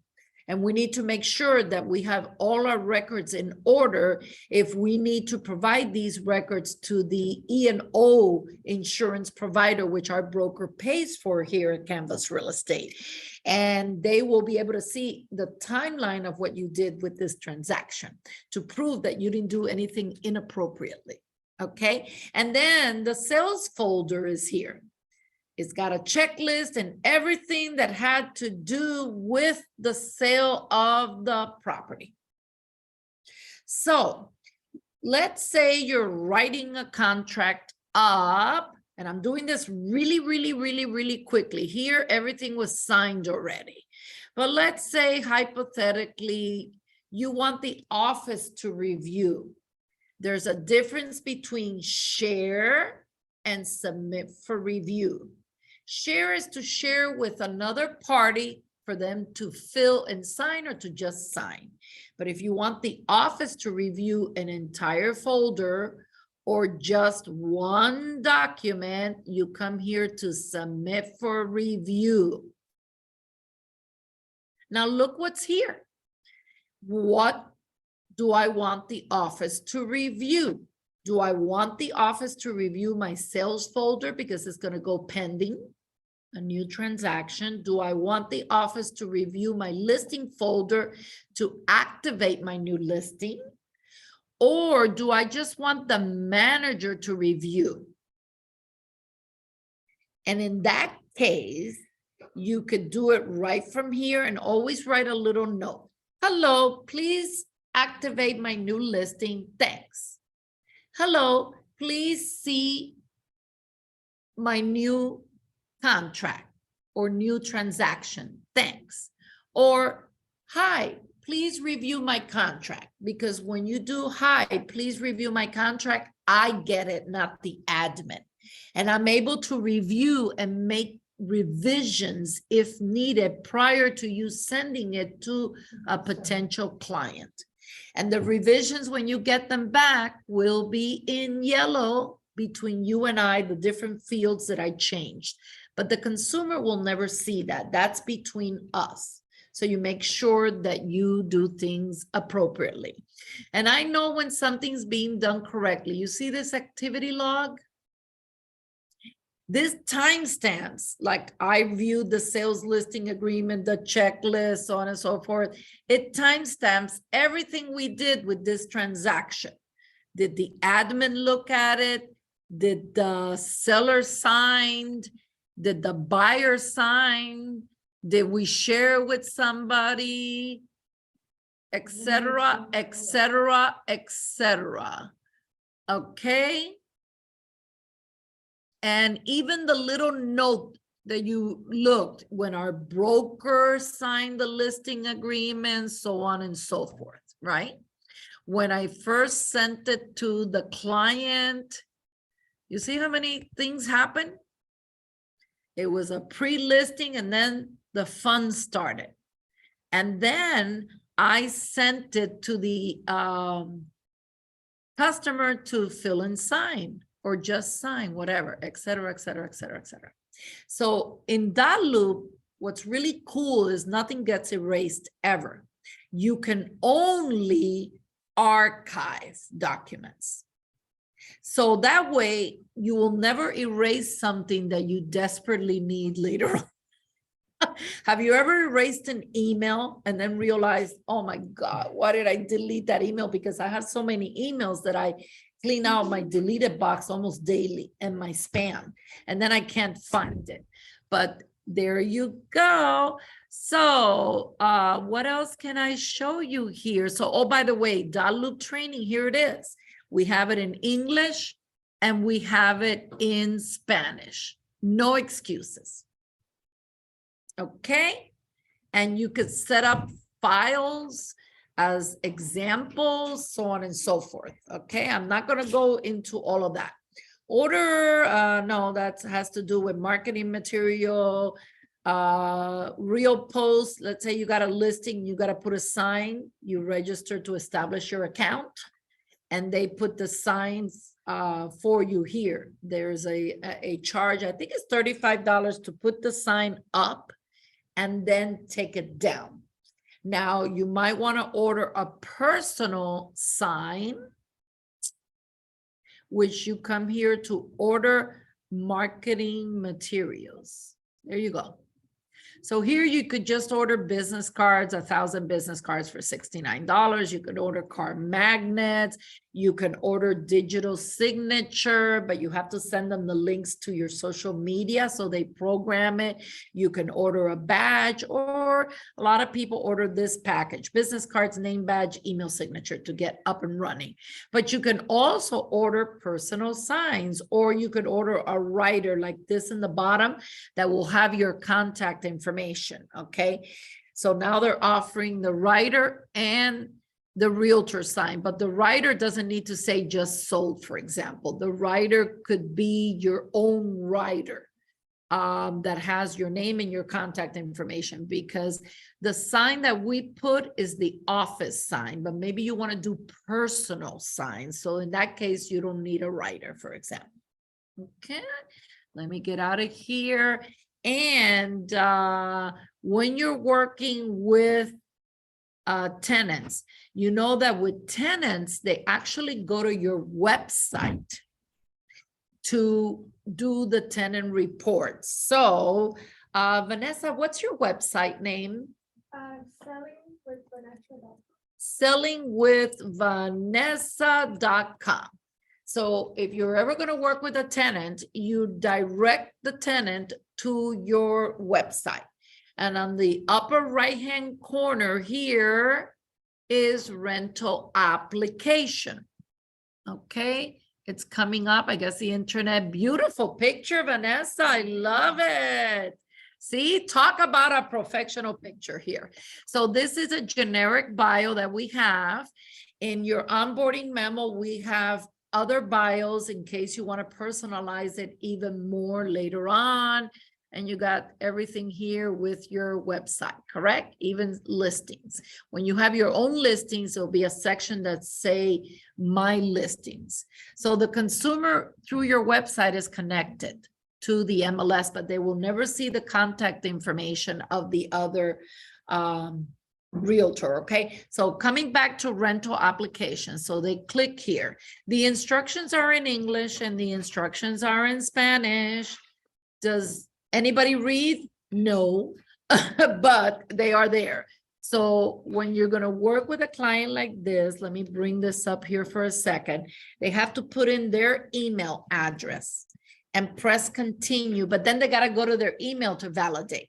And we need to make sure that we have all our records in order if we need to provide these records to the E&O insurance provider, which our broker pays for here at Canvas Real Estate. And they will be able to see the timeline of what you did with this transaction to prove that you didn't do anything inappropriately. Okay. And then the sales folder is here. It's got a checklist and everything that had to do with the sale of the property. So let's say you're writing a contract up, and I'm doing this really quickly. Here, everything was signed already. But let's say hypothetically, you want the office to review. There's a difference between share and submit for review. Share is to share with another party for them to fill and sign, or to just sign. But if you want the office to review an entire folder or just one document, you come here to submit for review. Now look what's here. What do I want the office to review? Do I want the office to review my sales folder because it's going to go pending, a new transaction? Do I want the office to review my listing folder to activate my new listing? Or do I just want the manager to review? And in that case, you could do it right from here and always write a little note. Hello, please activate my new listing. Thanks. Hello, please see my new contract or new transaction. Thanks. Or, hi, please review my contract. Because when you do, hi, please review my contract, I get it, not the admin. And I'm able to review and make revisions if needed prior to you sending it to a potential client. And the revisions, when you get them back, will be in yellow between you and I, the different fields that I changed. But the consumer will never see that. That's between us. So you make sure that you do things appropriately. And I know when something's being done correctly. You see this activity log? This timestamps, like I viewed the sales listing agreement, the checklist, so on and so forth. It timestamps everything we did with this transaction. Did the admin look at it? Did the seller sign? Did the buyer sign? Did we share with somebody? Etc., etc., etc. Okay. And even the little note that you looked when our broker signed the listing agreement, so on and so forth, right? When I first sent it to the client, you see how many things happened? It was a pre-listing and then the fun started. And then I sent it to the customer to fill and sign or just sign, whatever, et cetera, et cetera, et cetera, et cetera. So in that loop, what's really cool is nothing gets erased ever. You can only archive documents. So that way you will never erase something that you desperately need later on. Have you ever erased an email and then realized, oh my God, why did I delete that email? Because I have so many emails that I clean out my deleted box almost daily and my spam, and then I can't find it. But there you go. So what else can I show you here? So, oh, by the way, dot loop training, here it is. We have it in English and we have it in Spanish. No excuses. Okay. And you could set up files as examples, so on and so forth. Okay. I'm not going to go into all of that. Order, no, that has to do with marketing material, real posts. Let's say you got a listing, you got to put a sign, you register to establish your account, and they put the signs for you here. There's a charge, I think it's $35 to put the sign up and then take it down. Now you might want to order a personal sign, which you come here to order marketing materials. There you go. So here you could just order business cards, 1,000 business cards for $69. You could order card magnets. You can order digital signature, but you have to send them the links to your social media so they program it. You can order a badge, or a lot of people order this package, business cards, name badge, email signature to get up and running. But you can also order personal signs, or you could order a writer like this in the bottom that will have your contact information. Okay, so now they're offering the writer and the realtor sign, but the writer doesn't need to say just sold, for example. The writer could be your own writer that has your name and your contact information, because the sign that we put is the office sign, but maybe you want to do personal signs. So in that case, you don't need a writer, for example. Okay, let me get out of here. And when you're working with tenants, you know that with tenants, they actually go to your website to do the tenant reports. So Vanessa, what's your website name? Sellingwithvanessa.com. So if you're ever going to work with a tenant, you direct the tenant to your website. And on the upper right-hand corner here is rental application. Okay, it's coming up. I guess the internet. Beautiful picture, Vanessa. I love it. See, talk about a professional picture here. So this is a generic bio that we have. In your onboarding memo, we have other bios in case you want to personalize it even more later on. And you got everything here with your website, correct? Even listings. When you have your own listings, there'll be a section that say my listings. So the consumer through your website is connected to the MLS, but they will never see the contact information of the other realtor. Okay, so coming back to rental application, so they click here. The instructions are in English and the instructions are in Spanish. Does anybody read? No, but they are there. So when you're going to work with a client like this, let me bring this up here for a second. They have to put in their email address and press continue, but then they got to go to their email to validate.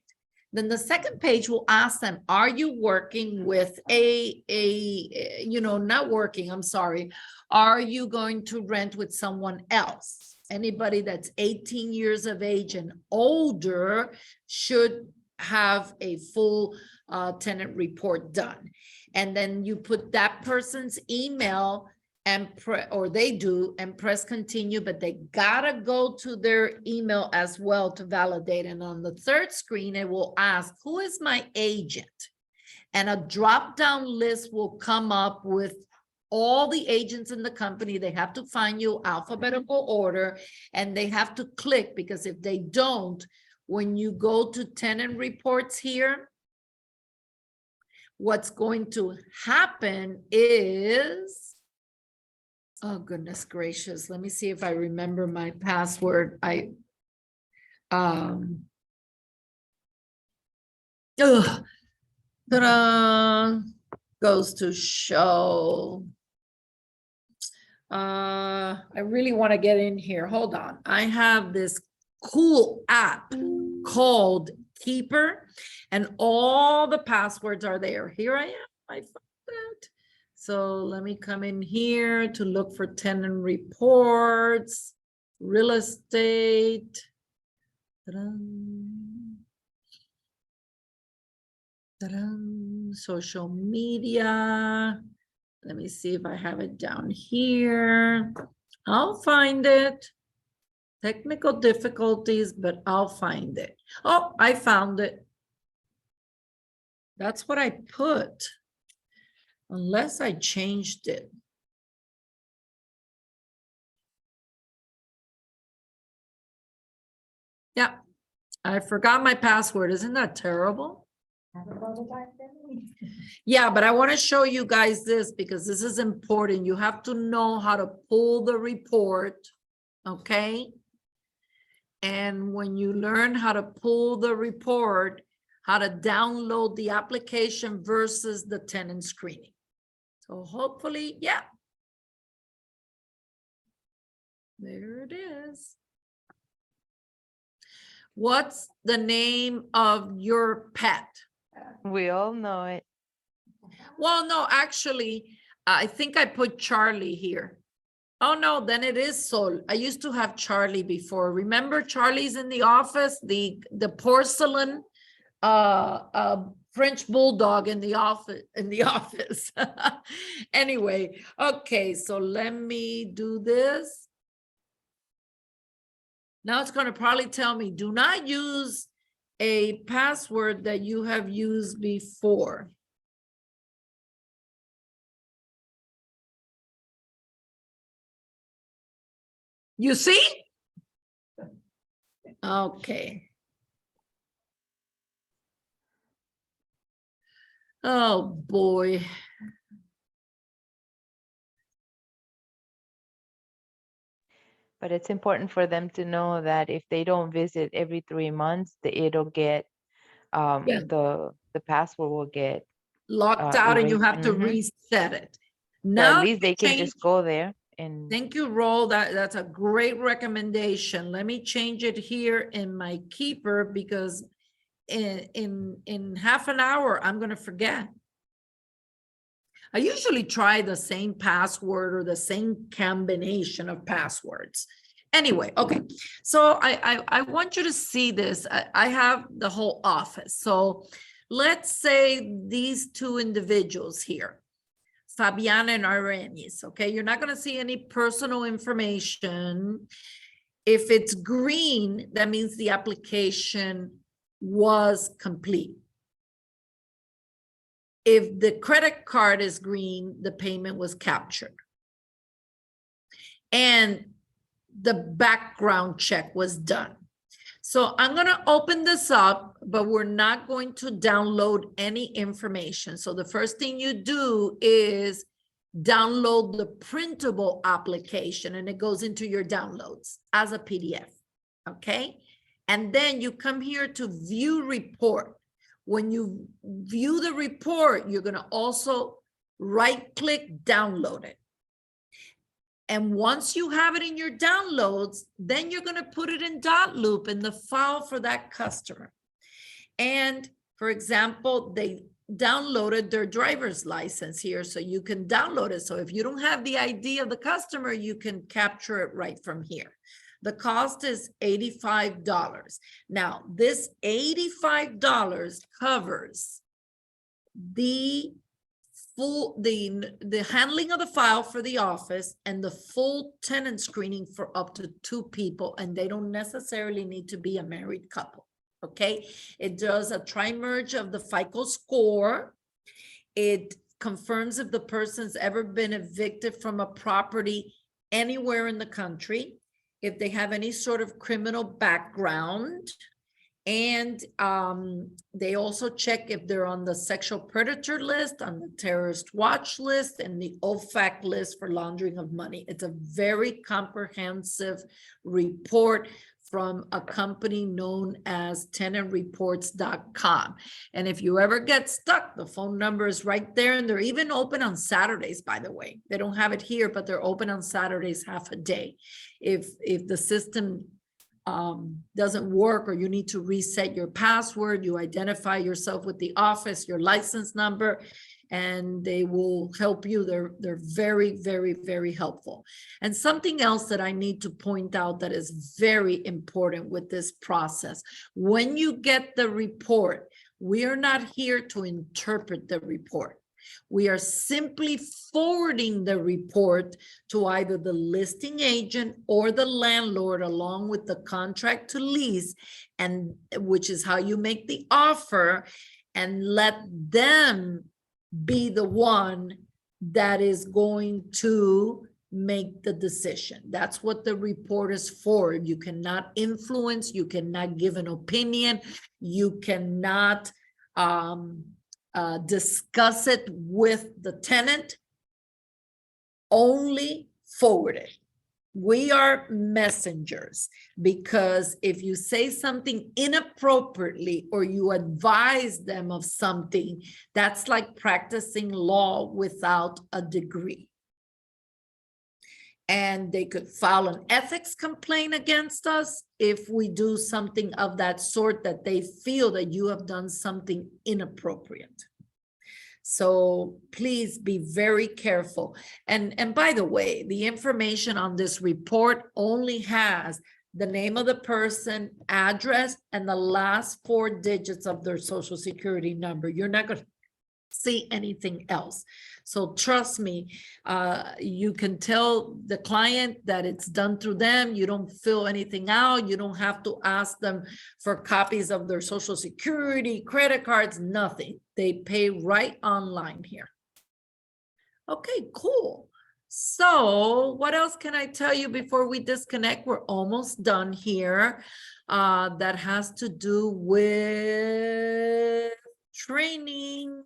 Then the second page will ask them, are you working with not working, I'm sorry. Are you going to rent with someone else? Anybody that's 18 years of age and older should have a full tenant report done. And then you put that person's email and they do and press continue, but they gotta go to their email as well to validate. And on the third screen, it will ask, who is my agent? And a drop-down list will come up with all the agents in the company. They have to find you alphabetical order, and they have to click, because if they don't, when you go to tenant reports here, what's going to happen is, oh, goodness gracious. Let me see if I remember my password. Ta-da, goes to show. I really want to get in here. Hold on. I have this cool app called Keeper, and all the passwords are there. Here I am. I found that. So let me come in here to look for tenant reports, real estate. Social media. Let me see if I have it down here. I'll find it. Technical difficulties, but I'll find it. Oh, I found it. That's what I put. Unless I changed it. Yeah, I forgot my password. Isn't that terrible? Yeah, but I want to show you guys this because this is important. You have to know how to pull the report, okay? And when you learn how to pull the report, how to download the application versus the tenant screening. So hopefully, yeah. There it is. What's the name of your pet? We all know it. Well, no, actually, I think I put Charlie here. Oh, no, then it is Sol. I used to have Charlie before. Remember Charlie's in the office, the porcelain French bulldog in the office. Anyway, okay, so let me do this. Now it's going to probably tell me, do not use a password that you have used before. You see? Okay. Oh, boy. But it's important for them to know that if they don't visit every 3 months, it'll get Yeah. the password will get Locked out and you erased. have to Mhm. reset it. So Now at least they can change. just go there and Thank you, Roll. That's a great recommendation. Let me change it here in my Keeper because in half an hour, I'm going to forget. I usually try the same password or the same combination of passwords. Anyway, okay. So I want you to see this. I have the whole office. So let's say these two individuals here, Fabiana and Arenis, okay? You're not going to see any personal information. If it's green, that means the application was complete. If the credit card is green, the payment was captured. And the background check was done. So I'm going to open this up, but we're not going to download any information. So the first thing you do is download the printable application, and it goes into your downloads as a PDF, okay? And then you come here to view report. When you view the report, you're going to also right-click download it. And once you have it in your downloads, then you're going to put it in .loop in the file for that customer. And for example, they downloaded their driver's license here, so you can download it. So if you don't have the ID of the customer, you can capture it right from here. The cost is $85. Now, this $85 covers the handling of the file for the office and the full tenant screening for up to 2 people, and they don't necessarily need to be a married couple. Okay, it does a tri-merge of the FICO score. It confirms if the person's ever been evicted from a property anywhere in the country, if they have any sort of criminal background, and they also check if they're on the sexual predator list, on the terrorist watch list, and the OFAC list for laundering of money. It's a very comprehensive report from a company known as tenantreports.com. And if you ever get stuck, the phone number is right there, and they're even open on Saturdays, by the way. They don't have it here, but they're open on Saturdays half a day. If the system doesn't work, or you need to reset your password, you identify yourself with the office, your license number, and they will help you. They're very, very, very helpful. And something else that I need to point out that is very important with this process: when you get the report, we are not here to interpret the report. We are simply forwarding the report to either the listing agent or the landlord, along with the contract to lease, and which is how you make the offer, and let them be the one that is going to make the decision. That's what the report is for. You cannot influence, you cannot give an opinion, you cannot discuss it with the tenant, only forward it. We are messengers, because if you say something inappropriately or you advise them of something, that's like practicing law without a degree. And they could file an ethics complaint against us if we do something of that sort, that they feel that you have done something inappropriate. So please be very careful. And by the way, the information on this report only has the name of the person, address, and the last 4 digits of their social security number. You're not going to see anything else. So trust me, you can tell the client that it's done through them. You don't fill anything out. You don't have to ask them for copies of their social security, credit cards, nothing. They pay right online here. Okay, cool. So what else can I tell you before we disconnect? We're almost done here. That has to do with training.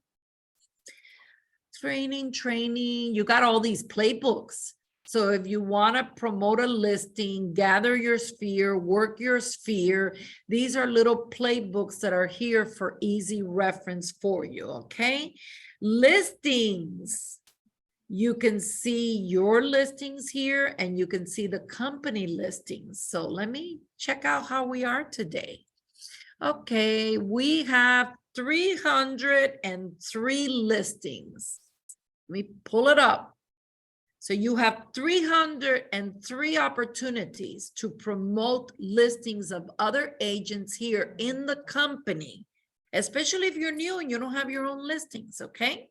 You got all these playbooks. So if you want to promote a listing, gather your sphere, work your sphere, these are little playbooks that are here for easy reference for you, okay? Listings. You can see your listings here, and you can see the company listings. So let me check out how we are today. Okay, we have 303 listings. Let me pull it up. So you have 303 opportunities to promote listings of other agents here in the company, especially if you're new and you don't have your own listings, okay?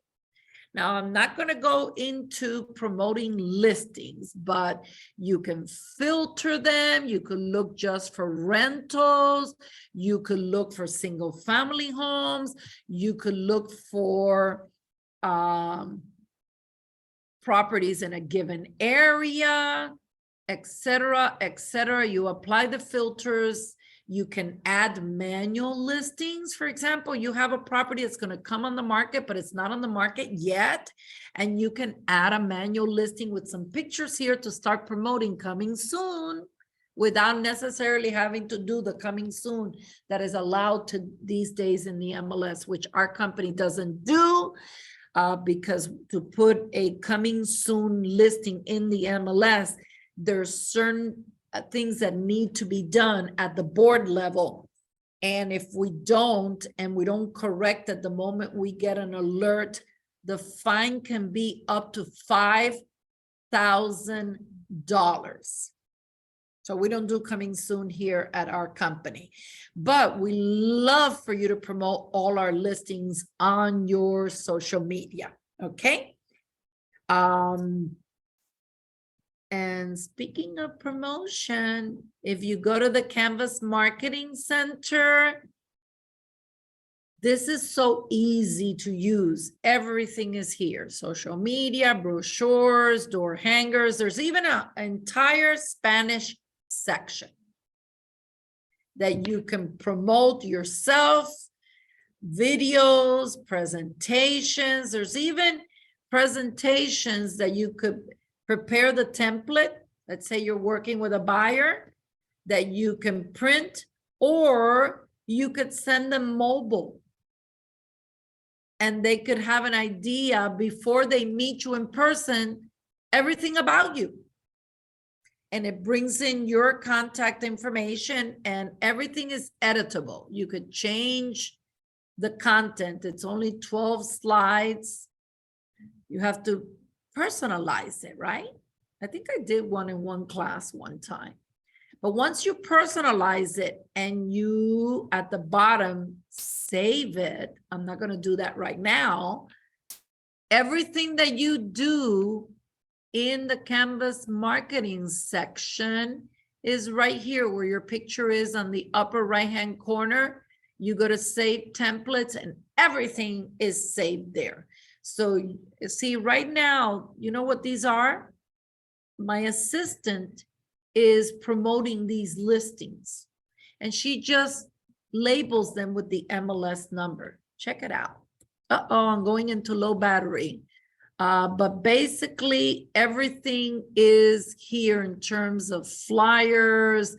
Now, I'm not going to go into promoting listings, but you can filter them. You could look just for rentals. You could look for single family homes. You could look for properties in a given area, etc., etc. You apply the filters. You can add manual listings. For example, you have a property that's going to come on the market, but it's not on the market yet. And you can add a manual listing with some pictures here to start promoting coming soon, without necessarily having to do the coming soon that is allowed to these days in the MLS, which our company doesn't do. Because to put a coming soon listing in the MLS, there's certain things that need to be done at the board level And if we don't, and we don't correct at the moment we get an alert, the fine can be up to $5,000. So we don't do coming soon here at our company, but we love for you to promote all our listings on your social media. Okay. And speaking of promotion, if you go to the Canvas Marketing Center, this is so easy to use. Everything is here. Social media, brochures, door hangers. There's even an entire Spanish section that you can promote yourself, videos, presentations. There's even presentations that you could prepare the template. Let's say you're working with a buyer that you can print, or you could send them mobile and they could have an idea before they meet you in person, everything about you. And it brings in your contact information and everything is editable. You could change the content. It's only 12 slides. You have to personalize it, right? I think I did one in one class one time. But once you personalize it and you at the bottom save it, I'm not going to do that right now. Everything that you do in the Canvas marketing section is right here where your picture is on the upper right-hand corner. You go to save templates and everything is saved there. So see right now, you know what these are? My assistant is promoting these listings and she just labels them with the MLS number. Check it out. Uh-oh, I'm going into low battery. But basically everything is here in terms of flyers,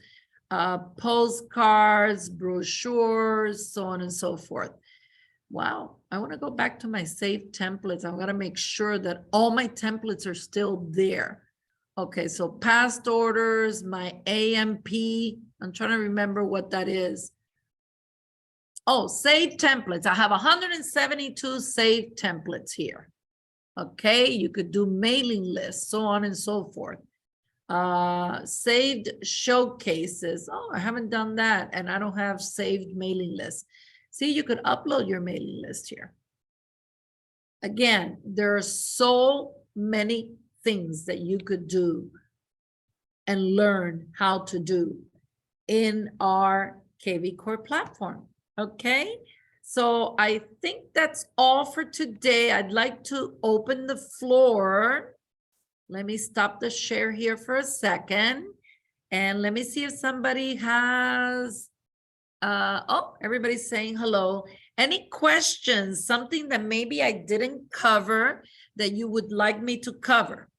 postcards, brochures, so on and so forth. Wow, I want to go back to my saved templates. I'm going to make sure that all my templates are still there. Okay, so past orders, my AMP, I'm trying to remember what that is. Oh, saved templates. I have 172 saved templates here. Okay, you could do mailing lists, so on and so forth. Saved showcases. Oh, I haven't done that. And I don't have saved mailing lists. See, you could upload your mailing list here. Again, there are so many things that you could do and learn how to do in our KV Core platform. Okay. So I think that's all for today. I'd like to open the floor. Let me stop the share here for a second. And let me see if somebody has, oh, everybody's saying hello. Any questions, something that maybe I didn't cover that you would like me to cover?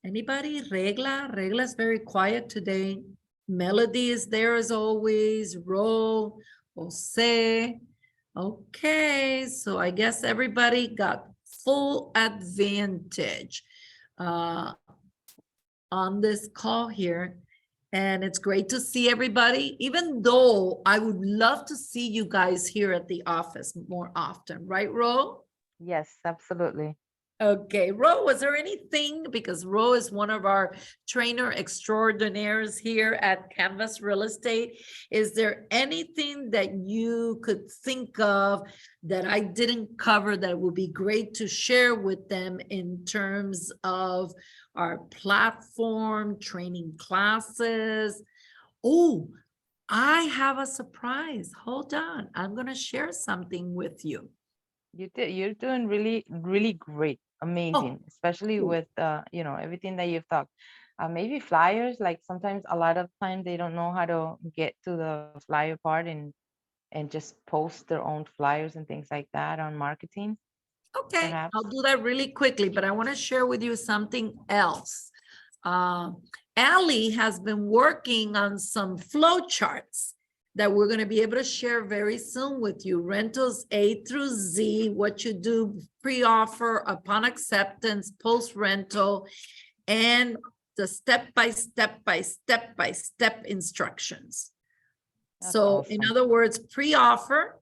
Anybody? Regla? Regla's very quiet today. Melody is there as always. Ro. Jose. Okay, so I guess everybody got full advantage on this call here. And it's great to see everybody, even though I would love to see you guys here at the office more often, right, Ro? Yes, absolutely. Okay, Ro, was there anything, because Ro is one of our trainer extraordinaires here at Canvas Real Estate. Is there anything that you could think of that I didn't cover that would be great to share with them in terms of our platform, training classes? Oh, I have a surprise. Hold on. I'm going to share something with you. You're doing really, really great. Amazing, especially cool. with you know, everything that you've talked. Maybe flyers, like sometimes a lot of times they don't know how to get to the flyer part and just post their own flyers and things like that on marketing. Okay, Perhaps. I'll do that really quickly, but I want to share with you something else. Allie has been working on some flow charts that we're going to be able to share very soon with you. Rentals A through Z, what you do pre-offer, upon acceptance, post-rental, and the step-by-step instructions. That's So in awesome. other words, pre-offer,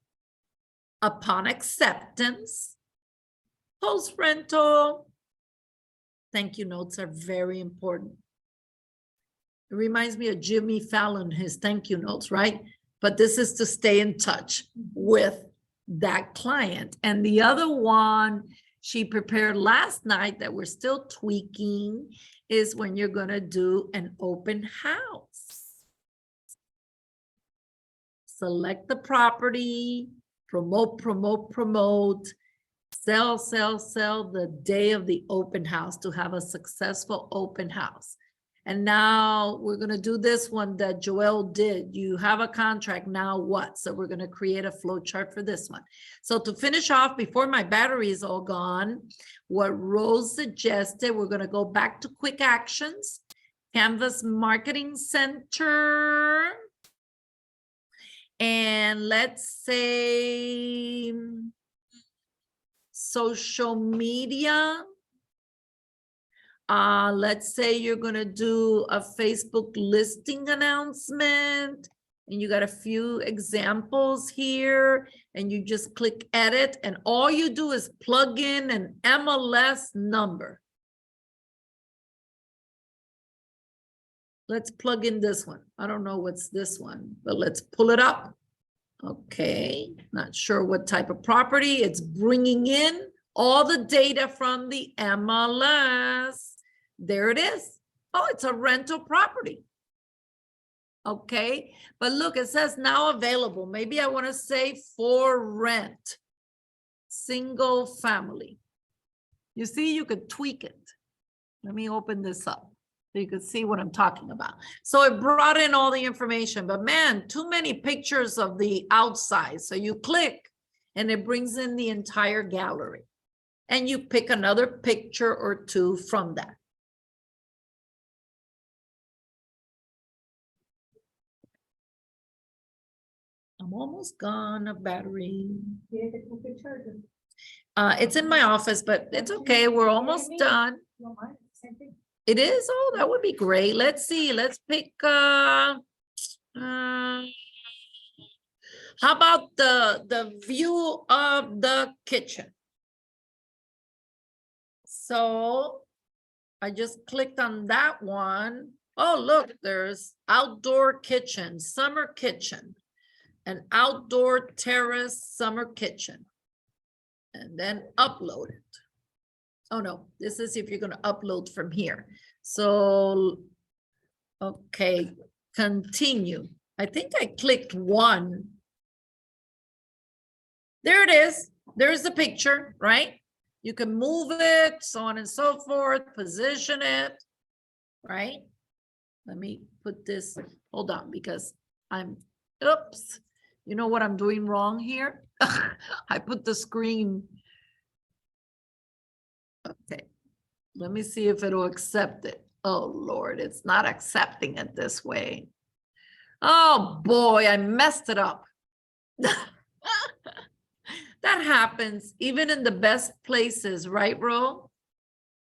upon acceptance, post-rental. Thank you notes are very important. It reminds me of Jimmy Fallon, his thank you notes, right? But this is to stay in touch with that client. And the other one she prepared last night that we're still tweaking is when you're going to do an open house. Select the property, promote, promote, promote, sell, sell, sell the day of the open house to have a successful open house. And now we're going to do this one that Joel did. You have a contract, now what? So we're going to create a flow chart for this one. So to finish off, before my battery is all gone, what Rose suggested, we're going to go back to quick actions, Canvas Marketing Center. And let's say social media. Let's say you're going to do a Facebook listing announcement and you got a few examples here and you just click edit and all you do is plug in an MLS number. Let's plug in this one. I don't know what's this one, but let's pull it up. Okay, not sure what type of property. It's bringing in all the data from the MLS. There it is. Oh, it's a rental property. Okay, but look, it says now available. Maybe I want to say for rent, single family. You see, you could tweak it. Let me open this up so you can see what I'm talking about. So it brought in all the information, but man, too many pictures of the outside. So you click and it brings in the entire gallery and you pick another picture or two from that. I'm almost gone of battery. It's in my office, but it's okay. We're almost done. It is? Oh, that would be great. Let's see. Let's pick, how about the view of the kitchen? So I just clicked on that one. Oh, look, there's outdoor kitchen, summer kitchen, an outdoor terrace summer kitchen, and then upload it. Oh no, this is if you're going to upload from here. So, okay, continue. I think I clicked one. There it is. There's the picture, right? You can move it, so on and so forth, position it, right? Let me put this, hold on, because oops. You know what I'm doing wrong here? I put the screen. Okay, let me see if it'll accept it. Oh, Lord, it's not accepting it this way. Oh, boy, I messed it up. That happens even in the best places, right, Ro?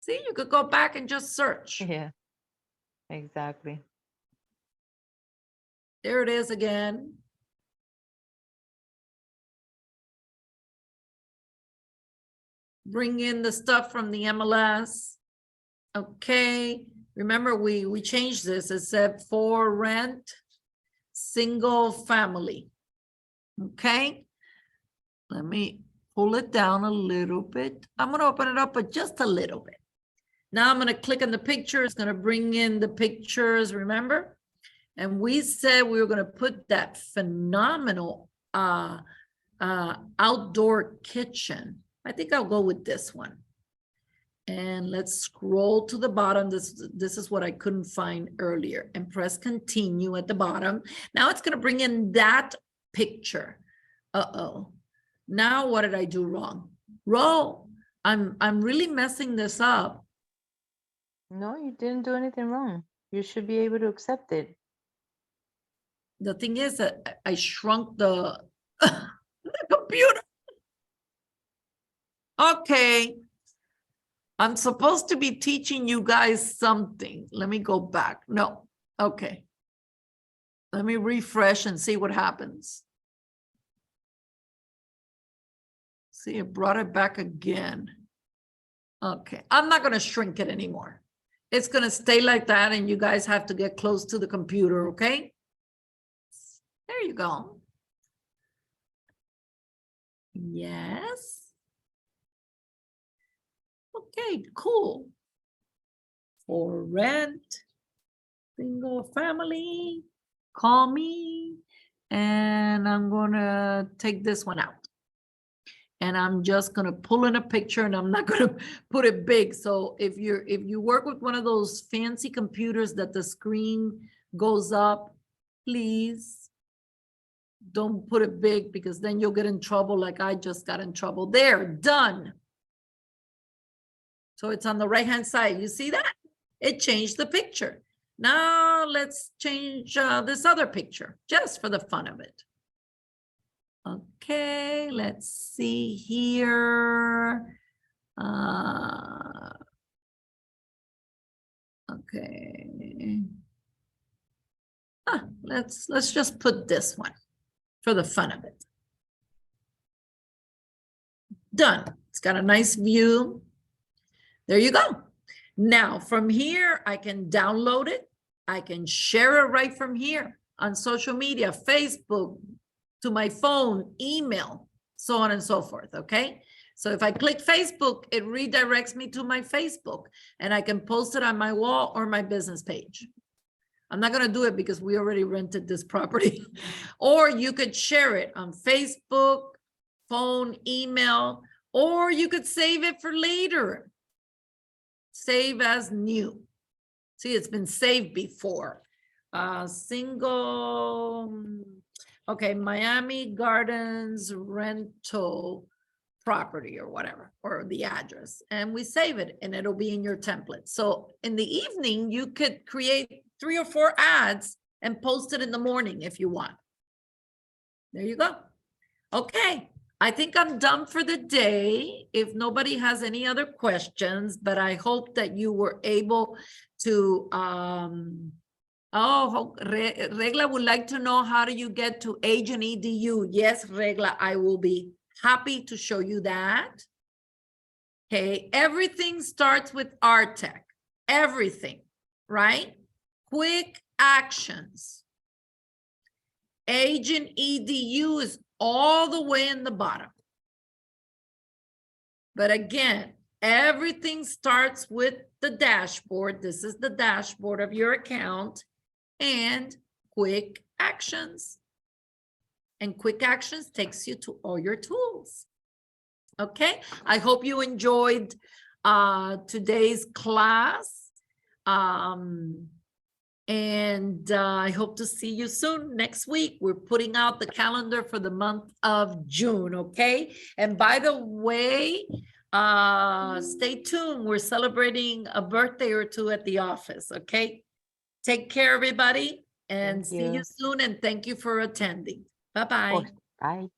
See, you could go back and just search. Yeah, exactly. There it is again. Bring in the stuff from the MLS. Okay, remember we changed this. It said for rent, single family. Okay, let me pull it down a little bit. I'm going to open it up, but just a little bit. Now I'm going to click on the picture. It's going to bring in the pictures, remember? And we said we were going to put that phenomenal outdoor kitchen. I think I'll go with this one. And let's scroll to the bottom. This is what I couldn't find earlier, and press continue at the bottom. Now it's going to bring in that picture. Uh-oh. Now what did I do wrong? Ro, I'm really messing this up. No, you didn't do anything wrong. You should be able to accept it. The thing is that I shrunk the, the computer. Okay. I'm supposed to be teaching you guys something. Let me go back. No. Okay. Let me refresh and see what happens. See, it brought it back again. Okay, I'm not gonna shrink it anymore. It's gonna stay like that and you guys have to get close to the computer, okay? There you go. Yes. Okay, cool. For rent, single family, call me, and I'm gonna take this one out. And I'm just gonna pull in a picture and I'm not gonna put it big. So if you work with one of those fancy computers that the screen goes up, please don't put it big because then you'll get in trouble like I just got in trouble. There, done. So it's on the right-hand side. You see that? It changed the picture. Now let's change this other picture just for the fun of it. Okay, let's see here. Okay. Let's just put this one for the fun of it. Done. It's got a nice view. There you go. Now from here, I can download it. I can share it right from here on social media, Facebook, to my phone, email, so on and so forth, okay? So if I click Facebook, it redirects me to my Facebook and I can post it on my wall or my business page. I'm not gonna do it because we already rented this property. Or you could share it on Facebook, phone, email, or you could save it for later. Save as new. See, it's been saved before. Okay, Miami Gardens rental property or whatever, or the address, and we save it and it'll be in your template. So in the evening, you could create 3 or 4 ads and post it in the morning if you want. There you go. Okay, I think I'm done for the day. If nobody has any other questions, but I hope that you were able to, Regla would like to know, how do you get to Agent EDU? Yes, Regla, I will be happy to show you that. Okay, everything starts with RTech, everything, right? Quick actions. Agent EDU is all the way in the bottom. But again, everything starts with the dashboard. This is the dashboard of your account. And quick actions. And quick actions takes you to all your tools. Okay, I hope you enjoyed today's class. And I hope to see you soon next week. We're putting out the calendar for the month of June, okay? And by the way, stay tuned. We're celebrating a birthday or two at the office, okay? Take care, everybody, and see you soon. And thank you for attending. Bye-bye. Bye.